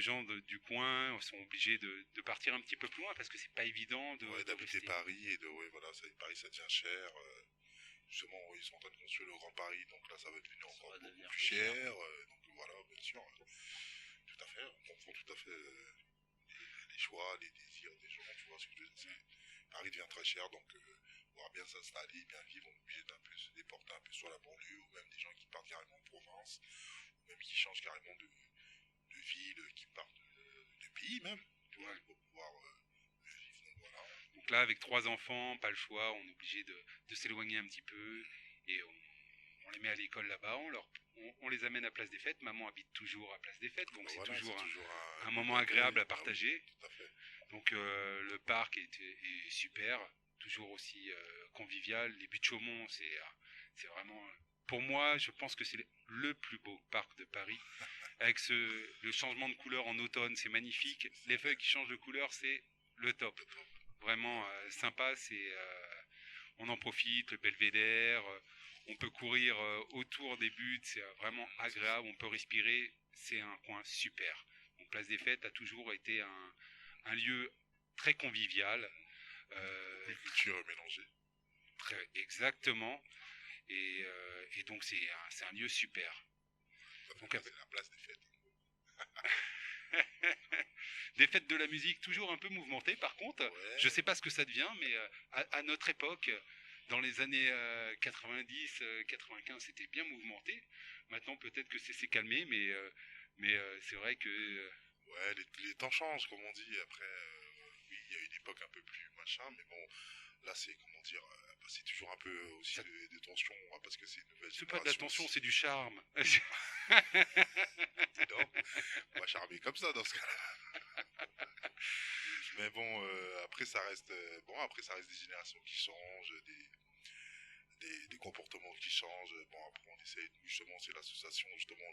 gens du coin sont obligés de partir un petit peu plus loin, parce que c'est pas évident d'habiter Paris et voilà, Paris ça devient cher. Justement, ils sont en train de construire le Grand Paris, donc là ça va devenir encore beaucoup plus cher. Donc voilà, bien sûr, tout à fait, on comprend tout à fait les choix, les désirs des gens, tu vois ce que je veux dire. Paris devient très cher, donc on va bien s'installer, bien vivre, on est obligé d'un peu se déporter un peu sur la banlieue, ou même des gens qui partent carrément en province, ou même qui changent carrément de ville, qui partent de pays même, tu vois, pour pouvoir vivre. Donc voilà. Donc là, avec 3 enfants, pas le choix, on est obligé de s'éloigner un petit peu, et on les met à l'école là-bas, on les amène à Place des Fêtes. Maman habite toujours à Place des Fêtes, donc c'est toujours un moment agréable à partager. Tout à fait. Donc le parc est super, toujours aussi convivial. Les Buttes Chaumont, c'est vraiment... Pour moi, je pense que c'est le plus beau parc de Paris. Avec le changement de couleur en automne, c'est magnifique. Les feuilles qui changent de couleur, c'est le top. Vraiment sympa, on en profite, le belvédère, on peut courir autour des buttes, c'est vraiment agréable, on peut respirer, c'est un coin super. Donc Place des Fêtes a toujours été un lieu très convivial. Une culture mélangée. Exactement. Et donc c'est un lieu super. Donc c'est la Place des Fêtes. Des fêtes de la musique toujours un peu mouvementées par contre. Ouais. Je sais pas ce que ça devient, mais à notre époque, dans les années 90, 95, c'était bien mouvementé. Maintenant, peut-être que c'est calmé, mais c'est vrai que Ouais, les temps changent, comme on dit. Après, oui, il y a une époque un peu plus machin, mais bon, là, c'est, comment dire, c'est toujours un peu aussi des tensions, hein, parce que c'est une nouvelle c'est pas de la génération tension, aussi. c'est du charme. Non, on va charmer comme ça dans ce cas-là. Mais bon, après, ça reste, après, ça reste des générations qui changent, des comportements qui changent. Bon, après, on essaie, justement, c'est l'association, justement,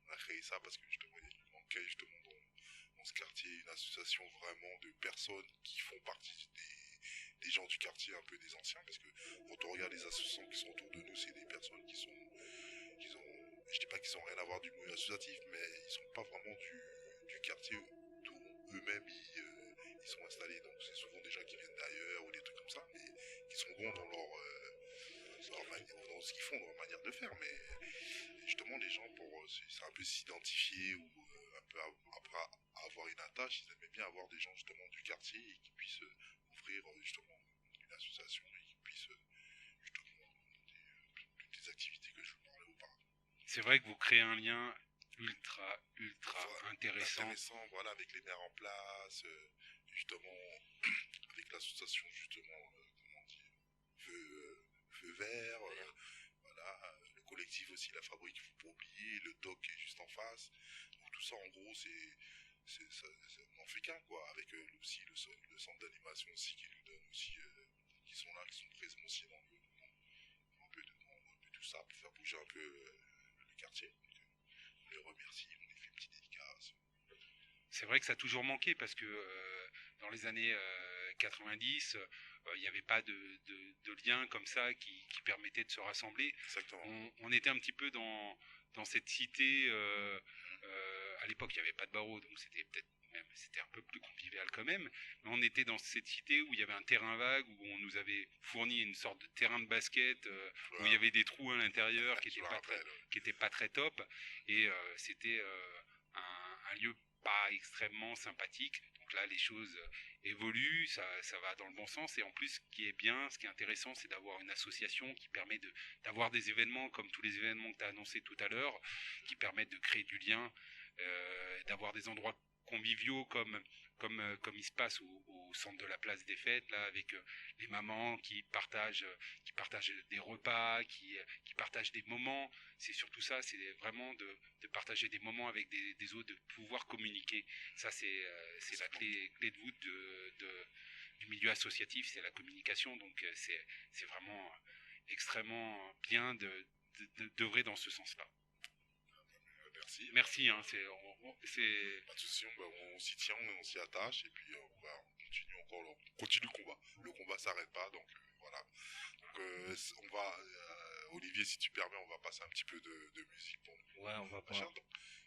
on a créé ça parce que, justement, il manquait, justement, dans ce quartier, une association vraiment de personnes qui font partie des gens du quartier, un peu des anciens, parce que quand on regarde les associations qui sont autour de nous, c'est des personnes qui ont, je dis pas qu'ils ont rien à voir du milieu associatif, mais ils sont pas vraiment du quartier d'où eux-mêmes ils sont installés. Donc c'est souvent des gens qui viennent d'ailleurs ou des trucs comme ça, mais qui sont bons dans dans ce qu'ils font, dans leur manière de faire. Mais justement, les gens, c'est un peu s'identifier ou un peu après avoir une attache, ils aimaient bien avoir des gens justement du quartier et qui puissent ouvrir justement une association et qui puissent justement toutes les activités que je vous parlais auparavant. C'est vrai que vous créez un lien ultra Intéressant, voilà, avec les maires en place, justement, avec l'association, justement, comment on dit, Feu Vert, voilà, le collectif aussi, la fabrique, il faut pas oublier, le doc qui est juste en face. Donc tout ça, en gros, on n'en fait qu'un, quoi, avec aussi le centre d'animation aussi qui nous donne aussi, qui sont là, qui sont présents aussi dans un peu tout ça, pour faire bouger un peu le quartier. Donc, on les remercie, on les fait une petite dédicace. C'est vrai que ça a toujours manqué parce que dans les années 90, il n'y avait pas de lien comme ça qui permettait de se rassembler. Exactement. On était un petit peu dans cette cité. À l'époque, il n'y avait pas de barreau, donc c'était un peu plus convivial quand même. Mais on était dans cette cité où il y avait un terrain vague, où on nous avait fourni une sorte de terrain de basket, où il y avait des trous à l'intérieur qui n'étaient pas très top. Et c'était un lieu pas extrêmement sympathique. Donc là, les choses évoluent, ça va dans le bon sens. Et en plus, ce qui est intéressant, c'est d'avoir une association qui permet d'avoir des événements comme tous les événements que tu as annoncés tout à l'heure, qui permettent de créer du lien, d'avoir des endroits conviviaux comme il se passe au centre de la place des fêtes, là, avec les mamans qui partagent des repas, qui partagent des moments. C'est surtout ça, c'est vraiment de partager des moments avec des autres, de pouvoir communiquer. Ça, c'est la clé de voûte du milieu associatif, c'est la communication. Donc c'est vraiment extrêmement bien d'œuvrer dans ce sens-là. Merci, hein, c'est... Pas de soucis, on s'y tient, on s'y attache et puis on continue le combat. Le combat s'arrête pas, donc voilà. Donc on va, Olivier, si tu permets, on va passer un petit peu de musique pour nous. Ouais, on va pas.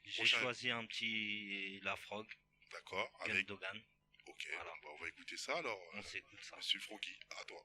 J'ai choisi un petit La Frog. D'accord, avec Dogan. Ok, voilà. On va écouter ça alors. On s'écoute ça. Monsieur Froggy, à toi.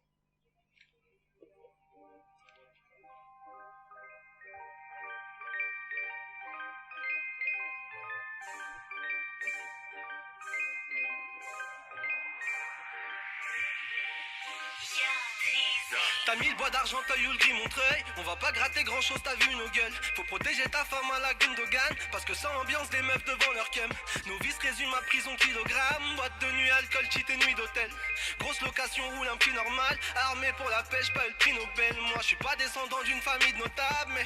T'as mis le bois d'Argenteuil ou le gris Montreuil, on va pas gratter grand chose, t'as vu nos gueules. Faut protéger ta femme à la Gundogan, parce que sans ambiance des meufs devant leur cum. Nos vices résument à prison kilogramme, boîte de nuit, alcool, cheat et nuit d'hôtel. Grosse location, roule un prix normal, armé pour la pêche, pas le prix Nobel. Moi je suis pas descendant d'une famille de notables, mais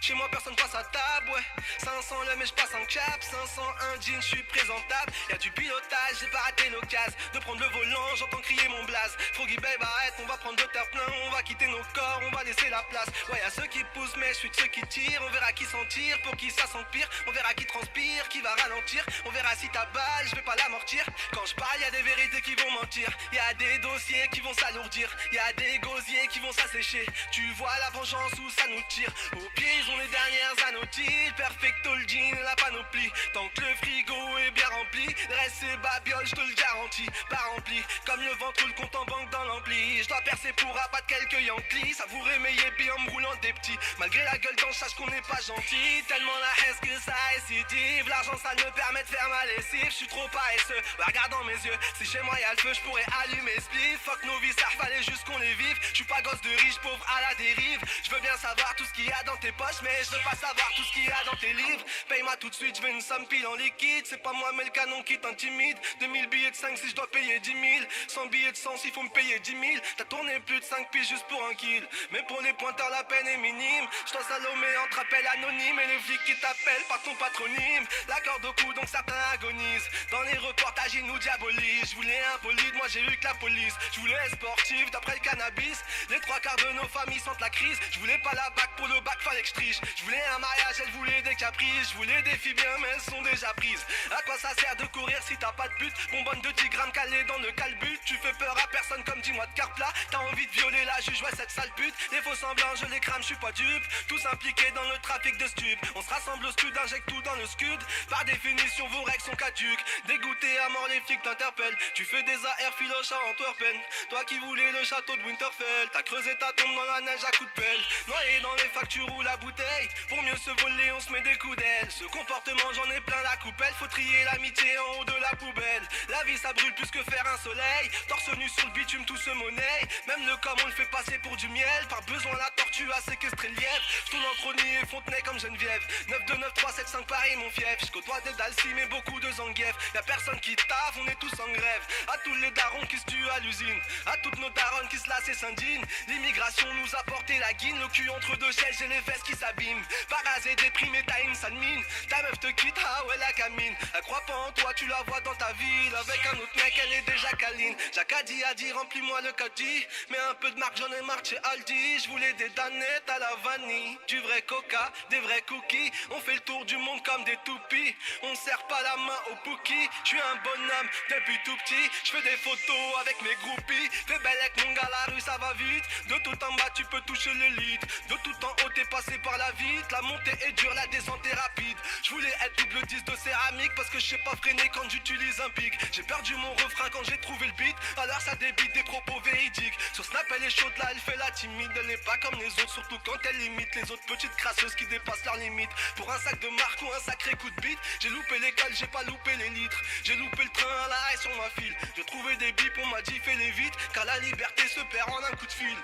chez moi personne passe à table, ouais. 500 le mais je passe un cap, 501 jeans, je suis présentable. Y'a du pilotage, j'ai pas raté l'occasion de prendre le volant, j'entends crier mon blaze. Froggy babe arrête, on va prendre de terre plein, on va quitter nos corps, on va laisser la place. Ouais y'a ceux qui poussent mais je suis de ceux qui tirent, on verra qui s'en tire, pour qui ça s'empire. On verra qui transpire, qui va ralentir, on verra si ta balle, je vais pas l'amortir. Quand je parle y'a des vérités qui vont mentir, y'a des dossiers qui vont s'alourdir, y'a des gosiers qui vont s'assécher. Tu vois la vengeance où ça nous tire, au pire sont les dernières anodiles. Perfecto le jean, la panoplie. Tant que le frigo est bien rempli, le reste c'est babiole, je te le garantis. Pas rempli, comme le ventre ou le compte en banque dans l'ampli. Je dois percer pour abattre quelques Yankees. Savourer mes yébis en me roulant des petits. Malgré la gueule d'en sache qu'on n'est pas gentil. Tellement la haine que ça récidive. L'argent ça me permet de faire ma lessive. Je suis trop paresseux, bah, regarde dans mes yeux. Si chez moi y'a le feu, je pourrais allumer spliff. Fuck nos vies, ça fallait juste qu'on les vive. Je suis pas gosse de riche, pauvre à la dérive. Je veux bien savoir tout ce qu'il y a dans tes poches, mais je veux pas savoir tout ce qu'il y a dans tes livres. Paye-moi tout de suite, je veux une somme pile en liquide. C'est pas moi mais le canon qui t'intimide. 2000 billets de 5 si je dois payer 10 000. 100 billets de 100 s'il faut me payer 10 000. T'as tourné plus de 5 piges juste pour un kill. Mais pour les pointeurs la peine est minime. Je dois Salomé entre appels anonymes. Et les flics qui t'appellent par ton patronyme. La corde au cou donc certains agonisent. Dans les reportages ils nous diabolisent. Je voulais un bolide, moi j'ai eu que la police. Je voulais sportif d'après le cannabis. Les trois quarts de nos familles sentent la crise. Je voulais pas la bac, pour le bac fallait que je triche. Je voulais un mariage, elle voulait des caprices. Je voulais des filles bien mais elles sont déjà prises. À quoi ça sert de courir si t'as pas de but? Bonbonne de 10 grammes calée dans le calbut. Tu fais peur à personne comme dis-moi de carpla. T'as envie de violer la juge, ouais cette sale pute. Les faux semblants je les crame, je suis pas dupe. Tous impliqués dans le trafic de stupes. On se rassemble au stud, injecte tout dans le scud. Par définition vos règles sont caduques. Dégoûté à mort les flics t'interpellent. Tu fais des AR filoches à Antwerpen. Toi qui voulais le château de Winterfell. T'as creusé ta tombe dans la neige à coups de pelle. Noyé dans les factures ou la bouteille. Pour mieux se voler on se met des coups d'aile. Ce comportement j'en ai plein la coupelle. Faut trier l'amitié en haut de la poubelle. La vie ça brûle plus que faire un soleil. Torse nu sur le bitume tout se monnaie. Même le com on le fait passer pour du miel. Par besoin la tortue a séquestré le lièvre. J'tourne en Crony et Fontenay comme Geneviève. 92937 Paris mon fief. J'cotoie des Dalcy mais beaucoup de Zangief. Y'a personne qui taffe, on est tous en grève. À tous les darons qui se tuent à l'usine. À toutes nos daronnes qui se lassent et s'indignent. L'immigration nous a porté la guine. Le cul entre deux chaises et les fesses qui s'abîment. Parasé, déprimé, t'as une sale mine. Ta meuf te quitte, ah ouais la camine. Elle croit pas en toi, tu la vois dans ta ville. Avec un autre mec, elle est déjà câline. Jacques a dit, remplis-moi le caddie. Mais un peu de marque, j'en ai marre chez Aldi. Je voulais des danettes à la vanille. Du vrai coca, des vrais cookies. On fait le tour du monde comme des toupies. On serre pas la main au pookie. Je suis un bonhomme depuis tout petit. Je fais des photos avec mes groupies. Fais belle avec mon gars, la rue ça va vite. De tout en bas tu peux toucher l'élite. De tout en haut t'es passé par la vite. La montée est dure, la descente est rapide. Je voulais être double 10 de céramique. Parce que je sais pas freiner quand j'utilise un pic. J'ai perdu mon refrain quand j'ai trouvé le beat. Alors ça débite des propos véridiques. Sur Snap elle est chaude là, elle fait la timide. Elle n'est pas comme les autres, surtout quand elle limite les autres petites crasseuses qui dépassent leurs limites. Pour un sac de marque ou un sacré coup de bite. J'ai loupé l'école, j'ai pas loupé les litres. J'ai loupé le train à l'arrêt sur ma file. J'ai trouvé des bips, on m'a dit fais-les vite. Car la liberté se perd en un coup de fil.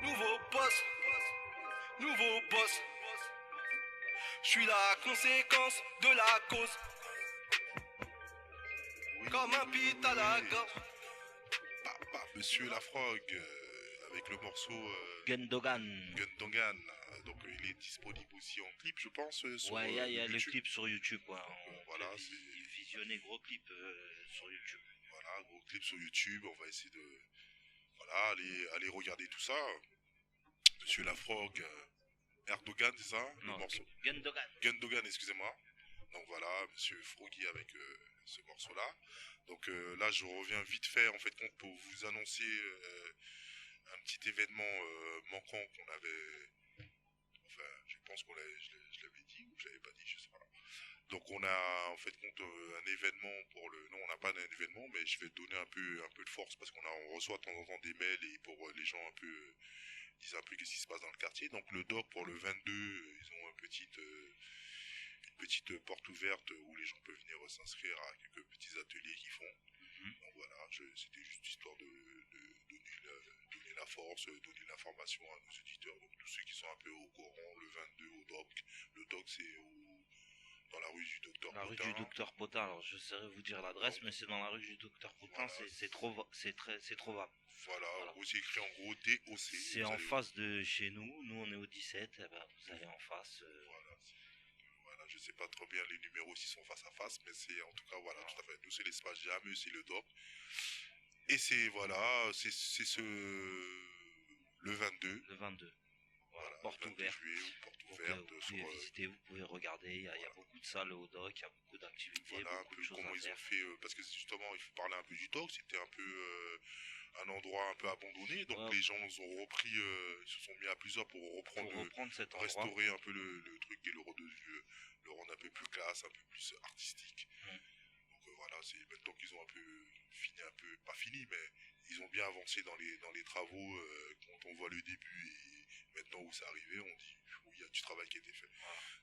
Nouveau boss, nouveau boss. Je suis la conséquence de la cause. Oui, Comme un pit à la gorge. Monsieur Lafrog, avec le morceau Gundogan. Gundogan. Donc il est disponible aussi en clip, je pense. Sur, Ouais, il y a le YouTube. clip sur YouTube. Ouais. Voilà, On c'est- visionné gros clip sur YouTube. Voilà, gros clip sur YouTube. On va essayer de voilà, aller regarder tout ça. Monsieur Lafrog, Erdogan, c'est ça Non, le morceau. Gundogan. Gundogan, excusez-moi. Donc voilà, Monsieur Froggy avec ce morceau-là. Donc là, je reviens vite fait en fait compte pour vous annoncer un petit événement manquant qu'on avait. Enfin, je pense qu'on je l'avais dit ou je l'avais pas dit, je sais pas. Donc on a en fait compte un événement pour le. Non, on n'a pas d'un événement, mais je vais donner un peu de force parce on reçoit de temps en temps des mails et pour les gens un peu disent un peu qu'est-ce qui se passe dans le quartier. Donc le doc pour le 22, ils ont une petite porte ouverte où les gens peuvent venir s'inscrire à quelques petits ateliers qu'ils font. Donc voilà, c'était juste histoire de donner la force, donner l'information à nos auditeurs, donc tous ceux qui sont un peu au courant, le 22 au doc. Le doc c'est dans la rue du docteur La rue Potin. du docteur Potin. Alors je saurais vous dire l'adresse, mais c'est dans la rue du docteur Potin. Voilà. C'est trouvable. Voilà, Voilà. où c'est écrit en gros DOC. C'est vous en allez- face de chez nous. Nous on est au 17. Eh ben, vous allez en face. Voilà, je sais pas trop bien les numéros s'ils sont face à face, mais c'est en tout cas voilà, tout à fait. Nous c'est l'espace Jam, eux c'est le doc. Et c'est voilà, c'est le 22. Le 22. Voilà, Voilà, porte 22 ouverte. juillet, porte Donc, ouverte vous sur pouvez visiter, vous pouvez regarder. Il y a beaucoup de salles au doc, il y a beaucoup d'activités, voilà un beaucoup de peu choses comment à ils ont faire. fait parce que justement il faut parler un peu du doc, c'était un peu un endroit un peu abandonné, donc Ouais. les gens ont repris, ils se sont mis à plusieurs pour Pour reprendre cet endroit. restaurer un peu le truc et le rendre un peu plus classe, un peu plus artistique. Donc voilà, c'est maintenant qu'ils ont un peu fini, un peu, pas fini, mais ils ont bien avancé dans les travaux. Quand on voit le début et maintenant où c'est arrivé, on dit oui, il y a du travail qui a été fait.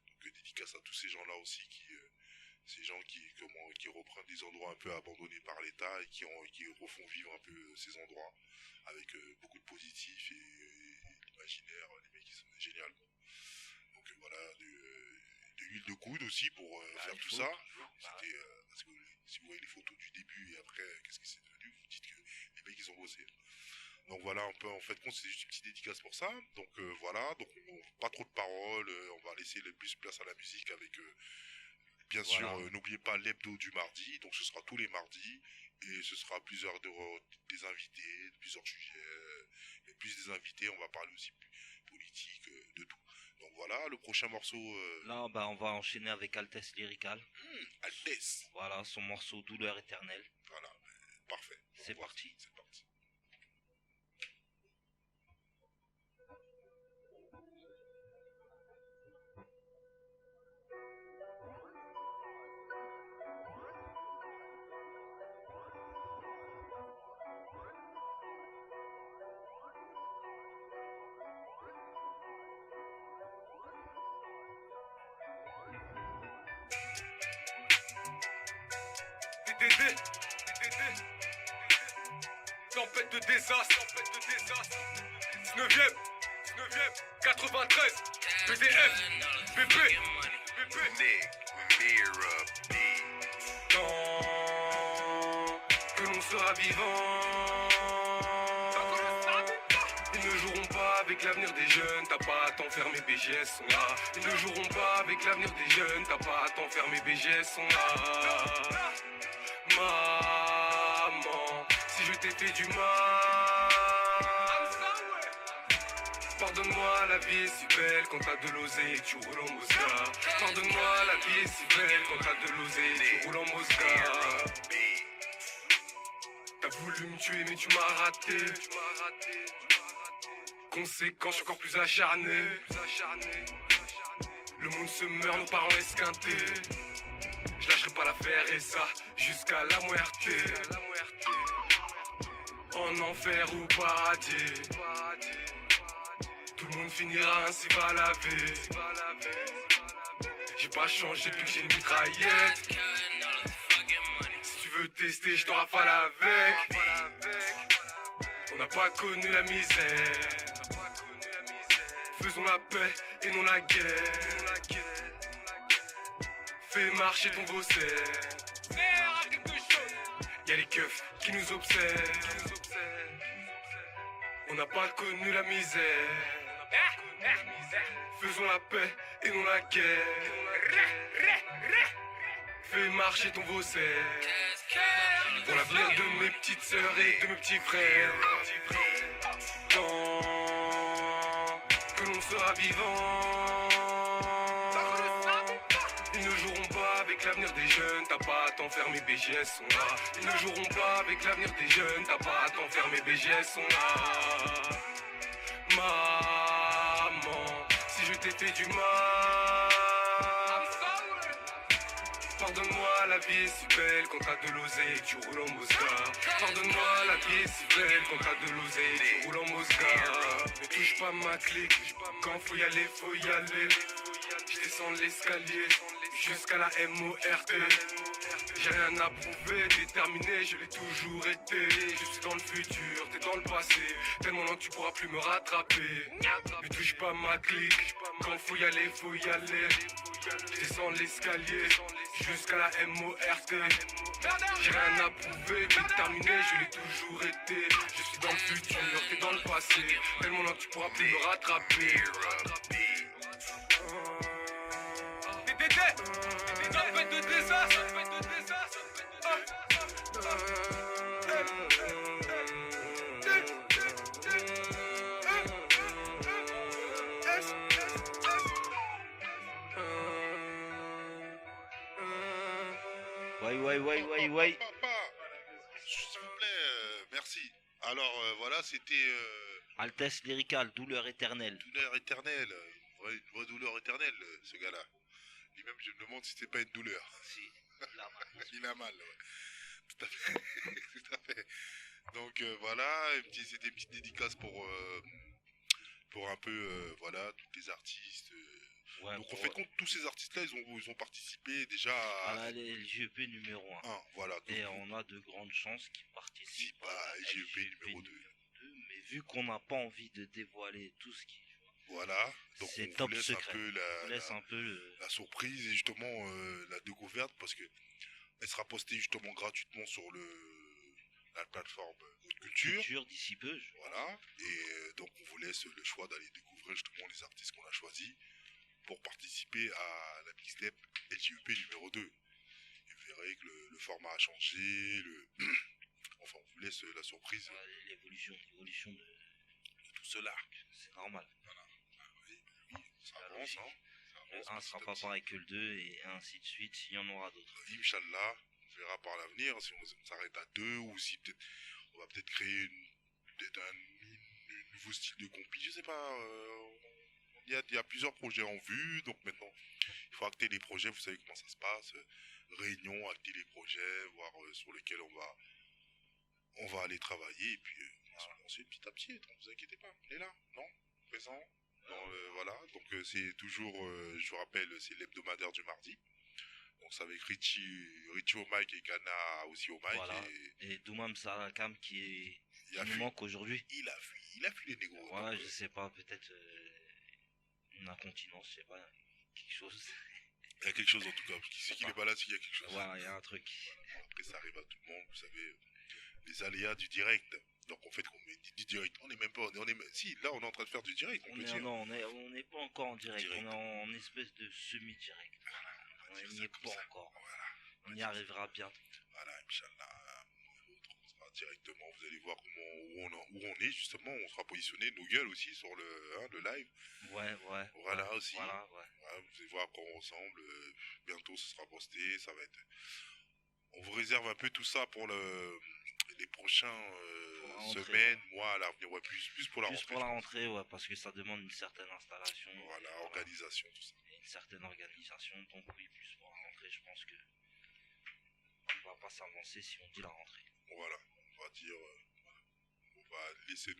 Donc dédicace à tous ces gens-là aussi ces gens qui reprennent des endroits un peu abandonnés par l'État et qui refont vivre un peu ces endroits avec beaucoup de positif et l'imaginaire, les mecs qui sont géniaux. Donc voilà, de l'huile de coude aussi pour faire tout ça. C'était, parce que si vous voyez les photos du début et après, qu'est-ce que c'est devenu, vous dites que les mecs ils ont bossé. Donc voilà, un peu en fait compte, c'est juste une petite dédicace pour ça. Donc voilà, donc pas trop de paroles, on va laisser le plus place à la musique avec bien sûr, n'oubliez pas l'hebdo du mardi, donc ce sera tous les mardis, et ce sera des invités, plusieurs sujets, et plus des invités, on va parler aussi politique, de tout. Donc voilà, le prochain morceau... Là, bah, on va enchaîner avec Altesse Lyrical. Altesse. Voilà, son morceau Douleur éternelle. Voilà, parfait. C'est parti. C'est parti. DDD, tempête de désastre, 19ème, 93, PDF, BP, Tant que l'on sera vivant, ils ne joueront pas avec l'avenir des jeunes, t'as pas à t'enfermer, BGS sont là. Ils ne joueront pas avec l'avenir des jeunes, t'as pas à t'enfermer, BGS sont là. Maman, si je t'ai fait du mal, pardonne-moi, la vie est si belle quand t'as de l'oseille et tu roules en Mosca. Pardonne-moi, la vie est si belle quand t'as de l'oseille et tu roules en Mosca. T'as voulu me tuer mais tu m'as raté. Conséquence, je suis encore plus acharné. Le monde se meurt, nos parents esquintés. Je lâcherai pas l'affaire et ça jusqu'à la muerte. En enfer ou paradis, tout le monde finira ainsi va laver. J'ai pas changé depuis que j'ai une mitraillette. Si tu veux tester, je t'en rafale avec. On n'a pas connu la misère. Faisons la paix et non la guerre. Fais marcher ton bosset. Y'a les keufs qui nous obsèdent. On n'a pas connu la misère. Faisons la paix et non la guerre. Fais marcher ton bosset. Pour l'avenir de mes petites sœurs et de mes petits frères. Tant que l'on sera vivant, ils ne joueront pas avec l'avenir des jeunes, t'as pas à t'enfermer, BGS sont là. Ils ne joueront pas avec l'avenir des jeunes, t'as pas à t'enfermer, BGS sont là. Maman, si je t'ai fait du mal, pardonne-moi, la vie est si belle quand t'as de l'oseille et tu roules en Mosca. Pardonne-moi, la vie est si belle quand t'as de l'oseille et tu roules en Mosca. Ne touche pas ma clique, quand faut y aller, faut y aller. Je descends l'escalier jusqu'à la MORT. J'ai rien à prouver, déterminé, je l'ai toujours été. Je suis dans le futur, t'es dans le passé. Tellement lent que tu pourras plus me rattraper. Ne touche pas ma clique, quand faut y aller, faut y aller. Je descends l'escalier jusqu'à la MORT. J'ai rien à prouver, déterminé, je l'ai toujours été. Je suis dans le futur, t'es dans le passé. Tellement lent que tu pourras plus me rattraper. Tempête de désastre, Ouais. S'il vous plaît, merci. Alors voilà, c'était Altesse lyricale, douleur éternelle. douleur éternelle, une vraie douleur éternelle, ce gars-là. Lui-même, je me demande si c'était pas une douleur. Si, il a mal. Il a mal, ouais. Tout à fait. Tout à fait. Donc voilà, c'était une petite dédicace pour un peu, voilà, tous les artistes. Ouais, Donc en fait, compte, tous ces artistes-là, ils ont participé déjà à à la LGEP numéro 1. voilà. Et Donc, on a de grandes chances qu'ils participent à la LGEP numéro 2. Mais vu qu'on n'a pas envie de dévoiler tout ce qui... Voilà, donc C'est on top vous laisse secret. un peu On laisse un peu le... la surprise et justement la découverte parce que elle sera postée justement gratuitement sur la plateforme Haute Culture. culture d'ici peu. Voilà, et donc on vous laisse le choix d'aller découvrir justement les artistes qu'on a choisis pour participer à la mixtape LGEP numéro 2. Et vous verrez que le format a changé, enfin on vous laisse la surprise L'évolution de tout cela. c'est normal. Oui, ça avance, hein. Le Ça 1 avance sera petit à pas petit. pareil que le 2 et ainsi de suite, il y en aura d'autres. Inch'Allah, on verra par l'avenir si on s'arrête à 2 ou si peut-être on va peut-être créer peut-être un nouveau style de compi, je sais pas. Il y a plusieurs projets en vue, donc maintenant il faut acter les projets, vous savez comment ça se passe. Réunion, acter les projets, voir sur lesquels on va aller travailler et puis on va se lancer petit à petit, ne vous inquiétez pas, on est là, non, présent. Voilà, donc c'est toujours, je vous rappelle, c'est l'hebdomadaire du mardi. Donc c'est avec Richie au mic et Ghana aussi au mic. Voilà. Et Et Doumam Sarakam qui il a nous fui, manque aujourd'hui. il a fui les négros. Voilà, donc, je sais pas, peut-être une incontinence, je sais pas, quelque chose. il y a quelque chose en tout cas, parce qu'il sait qu'il est pas là, s'il y a quelque chose. Voilà, il y a un truc. Après ça arrive à tout le monde, vous savez, les aléas du direct. Donc en fait, on met du direct, on est même pas, si là on est en train de faire du direct, on peut dire. Non, on n'est pas encore en direct, Direct. on est en espèce de semi-direct. On va dire On n'y ça est comme pas ça. encore. Voilà. On y arrivera bientôt. Voilà, Inch'Allah, l'autre, on sera directement, vous allez voir où on est, justement, on sera positionné, nos gueules aussi sur le live. Ouais. Voilà, aussi. Voilà, ouais. Ouais, vous allez voir à quoi on ressemble, bientôt ce sera posté, ça va être... On vous réserve un peu tout ça pour les prochains la rentrée, semaines, mois à l'avenir, ouais, plus pour la Juste rentrée. pour la je pense. rentrée, ouais, parce que ça demande une certaine installation. Voilà, organisation, tout ça. Et une certaine organisation, donc oui, plus pour la rentrée, je pense que on va pas s'avancer si on dit la rentrée. Voilà, on va dire... on va laisser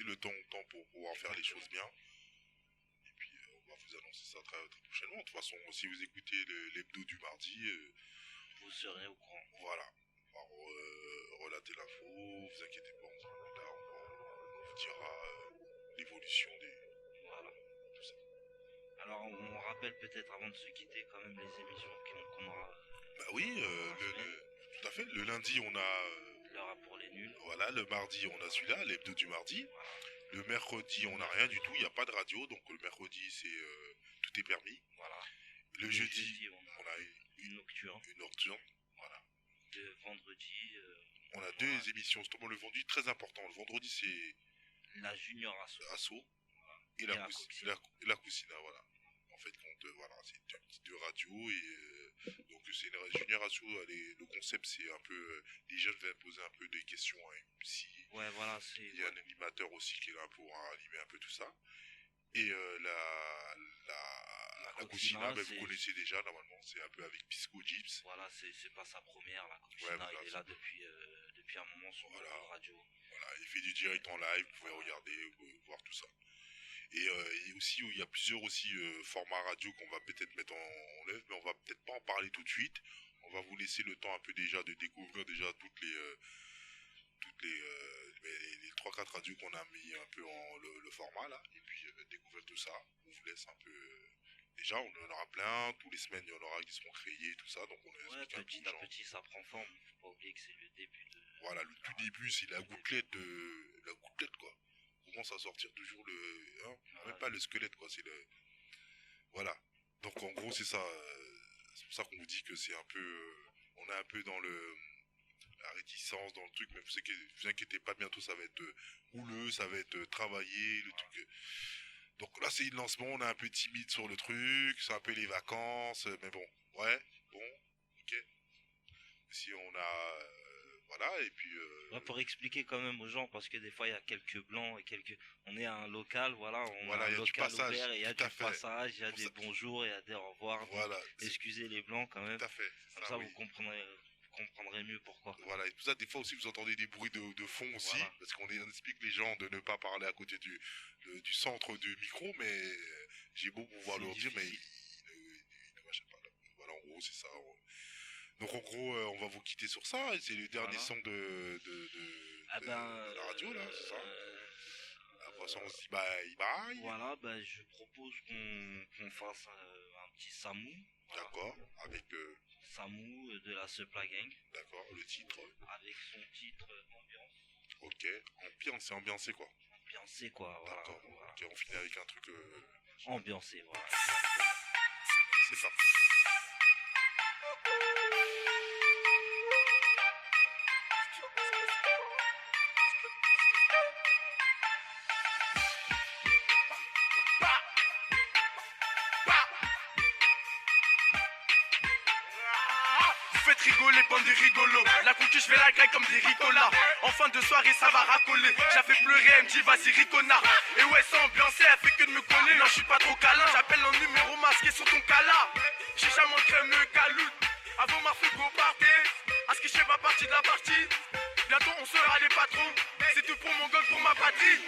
le temps au temps pour pouvoir faire les choses bien. Et puis on va vous annoncer ça très, très prochainement. De toute façon, si vous écoutez l'hebdo du mardi, Vous serez au courant. voilà, on va relater l'info, vous inquiétez pas, on sera là, on vous dira l'évolution des... Voilà. tout ça. Alors on rappelle peut-être avant de se quitter quand même les émissions qu'on aura. Bah oui, tout à fait, le lundi on a... L'heure pour les nuls. voilà, le mardi on a celui-là, l'hebdo du mardi. Le mercredi on n'a rien du tout, il n'y a pas de radio, donc le mercredi c'est tout est permis. Voilà. Le jeudi on on a une nocturne. une nocturne, voilà. Le vendredi, On a deux émissions, justement le vendredi, très important. Le vendredi c'est la Junior Asso. Asso et la la Cousina. Cousina, voilà. En fait, voilà, c'est deux petites radios et donc c'est une Junior Asso, le concept c'est un peu, les jeunes viennent poser un peu des questions à un MC. Ouais, voilà, c'est. Il y a un animateur aussi qui est là pour animer un peu tout ça. Et la Cousina, ben, vous connaissez déjà, normalement, c'est un peu avec Pisco Gyps. Voilà, c'est pas sa première, la Cousina, Ouais, voilà, il est là depuis un moment sur Voilà. la radio. Voilà, il fait du direct en live, vous pouvez regarder, voir tout ça. Et aussi, il y a plusieurs aussi formats radio qu'on va peut-être mettre en œuvre, mais on va peut-être pas en parler tout de suite. On va vous laisser le temps un peu déjà de découvrir déjà toutes les 3-4 radios qu'on a mis un peu en le format là, et puis découvrir tout ça. On vous laisse un peu... déjà, on en aura plein, tous les semaines il y en aura qui seront créés, tout ça, donc on a Ouais, expliqué un peu petit aux à gens. petit, ça prend forme. Faut pas oublier que c'est le début de. Voilà, le tout début, c'est la gouttelette, quoi. On commence à sortir toujours même pas le squelette, quoi, c'est le... Voilà. Donc en gros, c'est ça. C'est pour ça qu'on vous dit que c'est un peu... on est un peu dans la réticence, dans le truc, mais vous inquiétez pas, bientôt ça va être houleux, ça va être travaillé, le truc... Donc là, c'est le lancement, on est un peu timide sur le truc, c'est un peu les vacances, mais bon, ouais, bon, ok. Si on a... Voilà, et puis... Ouais, pour expliquer quand même aux gens, parce que des fois il y a quelques blancs et quelques... On est à un local, voilà, on Voilà, a il y un a du local passage, ouvert et il y a tout à du fait. passage, il y a Pour des ça- bonjours, il y a des au revoir. Donc, Voilà, excusez les blancs quand même, tout à fait. comme Ça, ça oui. vous comprendrez mieux pourquoi. Voilà, et tout ça, des fois aussi, vous entendez des bruits de fond aussi, Voilà. parce on explique les gens de ne pas parler à côté du centre du micro, mais j'ai beau pouvoir C'est leur dire, mais difficile. ils ne mâchent pas là. Voilà, en gros, c'est ça. Donc, en gros, on va vous quitter sur ça, et c'est le dernier Voilà. son de la radio, là, c'est ça. Après ça, on se dit bye bye. Voilà, ben, je propose qu'on fasse un petit Samu. Voilà. D'accord, avec Samu de la Supply Gang, d'accord, le titre. avec son titre Ambiance. Ok, c'est ambiancé quoi. Ambiancé quoi, voilà. D'accord, Voilà. ok, on finit avec un truc. Ambiancé, voilà. C'est ça. Vous faites rigoler, bande de rigolos. La concu, je vais la grille comme des ricolas. En fin de soirée, ça va racoler. J'ai fait pleurer, elle me dit vas-y, ricona. Et ouais, c'est ambiancé, elle fait que de me coller. Non, je suis pas trop câlin, j'appelle en numéro masqué sur ton cala. Chicha, mon crème, caloute. Avant ma frigo, partez. À ce que je fais pas partie de la partie. Bientôt, on sera les patrons. C'est tout pour mon goal, pour ma patrie.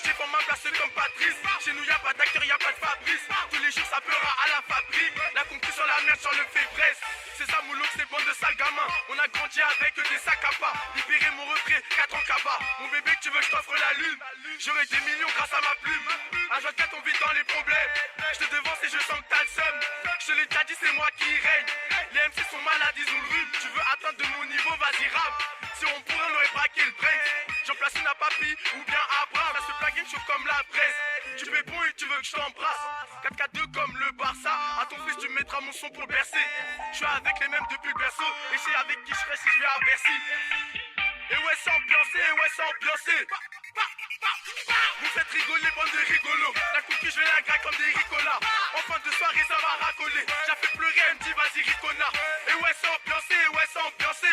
J'ai pour ma place comme Patrice. Chez nous, y'a pas d'acteur, y'a pas de Fabrice. Tous les jours, ça peur à la fabrique. La concu sur la merde, sur le fait presse. C'est ça, Moulouk, c'est bande de sales gamins. On a grandi avec des sacs à pas. Libérer mon refrain, 4 ans cabas. Mon bébé, tu veux que je t'offre la lune. J'aurai des millions grâce à ma plume. À 24, on vit dans les problèmes. Je te devance et je sens que t'as le seum. Je te l'ai déjà dit, c'est moi qui règne. Les MC sont malades, ils ont le rhume. Tu veux atteindre de mon niveau, vas-y, rap. Si on pourrait, on aurait braqué le break. J'en place une à Papi ou bien à Abraham. La Supply Gang, chaud comme la presse. Tu fais bon et tu veux que je t'embrasse. 4-4-2 comme le Barça. À ton fils, tu mettras mon son pour le bercer. Je suis avec les mêmes depuis le berceau. Et c'est avec qui je serai si je vais à Bercy. Et ouais, c'est ambiancé, et ouais, c'est ambiancé. Vous faites rigoler, bande de rigolos. La concu, je vais la graille comme des ricolas. En fin de soirée, ça va racoler. J'ai fait pleurer, elle me dit vas-y, ricona. Et ouais, c'est ambiancé, et ouais, c'est ambiancé.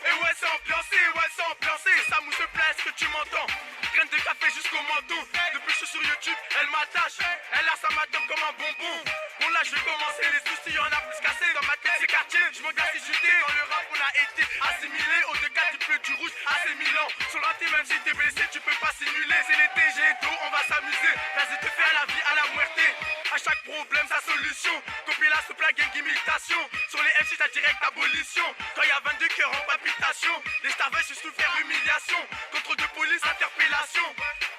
Et ouais, c'est ambiancé, ouais, c'est ambiancé. Ça me te plaît, est-ce que tu m'entends? Graine de café jusqu'au menton. Depuis que je suis sur YouTube, elle m'attache. Elle a sa madame comme un bonbon. Bon, là, je vais commencer. Les soucis, y'en a plus cassé. Dans ma tête, c'est quartier. Je m'engage si j'étais dans le rap, on a été assimilé. Au Au-delà du bleu, du rouge, à ces 1000 ans. Sur le raté, même si t'es blessé, tu peux pas simuler. C'est l'été, j'ai d'eau, on va s'amuser. Là, je te fais à la vie, à la muerte. À chaque problème, sa solution. Copier la Supply Gang imitation. Sur les MC, t'as direct abolition. Quand y a 22 cœurs en palpitation. Les stars veulent juste nous faire humiliation. Contrôle de police, interpellation.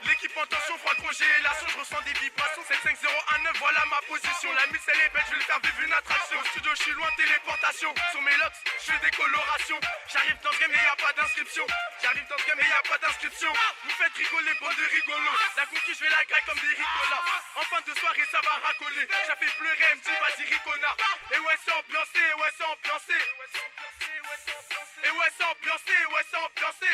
L'équipe en tension, froid congélation. Je ressens des vibrations. 75019, voilà ma position. La mise, elle est belle, je vais le faire vivre une attraction. Au studio, je suis loin, téléportation. Sur mes locks, je fais des colorations. J'arrive dans ce game et y a pas d'inscription. J'arrive dans ce game et y a pas d'inscription. Vous faites rigoler, bande de rigolos. La conquise, je vais la graille comme des ricolas. En fin de soirée, ça va racoler. J'ai fait pleurer, elle me dit vas-y, ricona. Et ouais, c'est ambiancé, ouais, c'est ambiancé. Et ouais, c'est ambiancé, ouais, c'est ambiancé.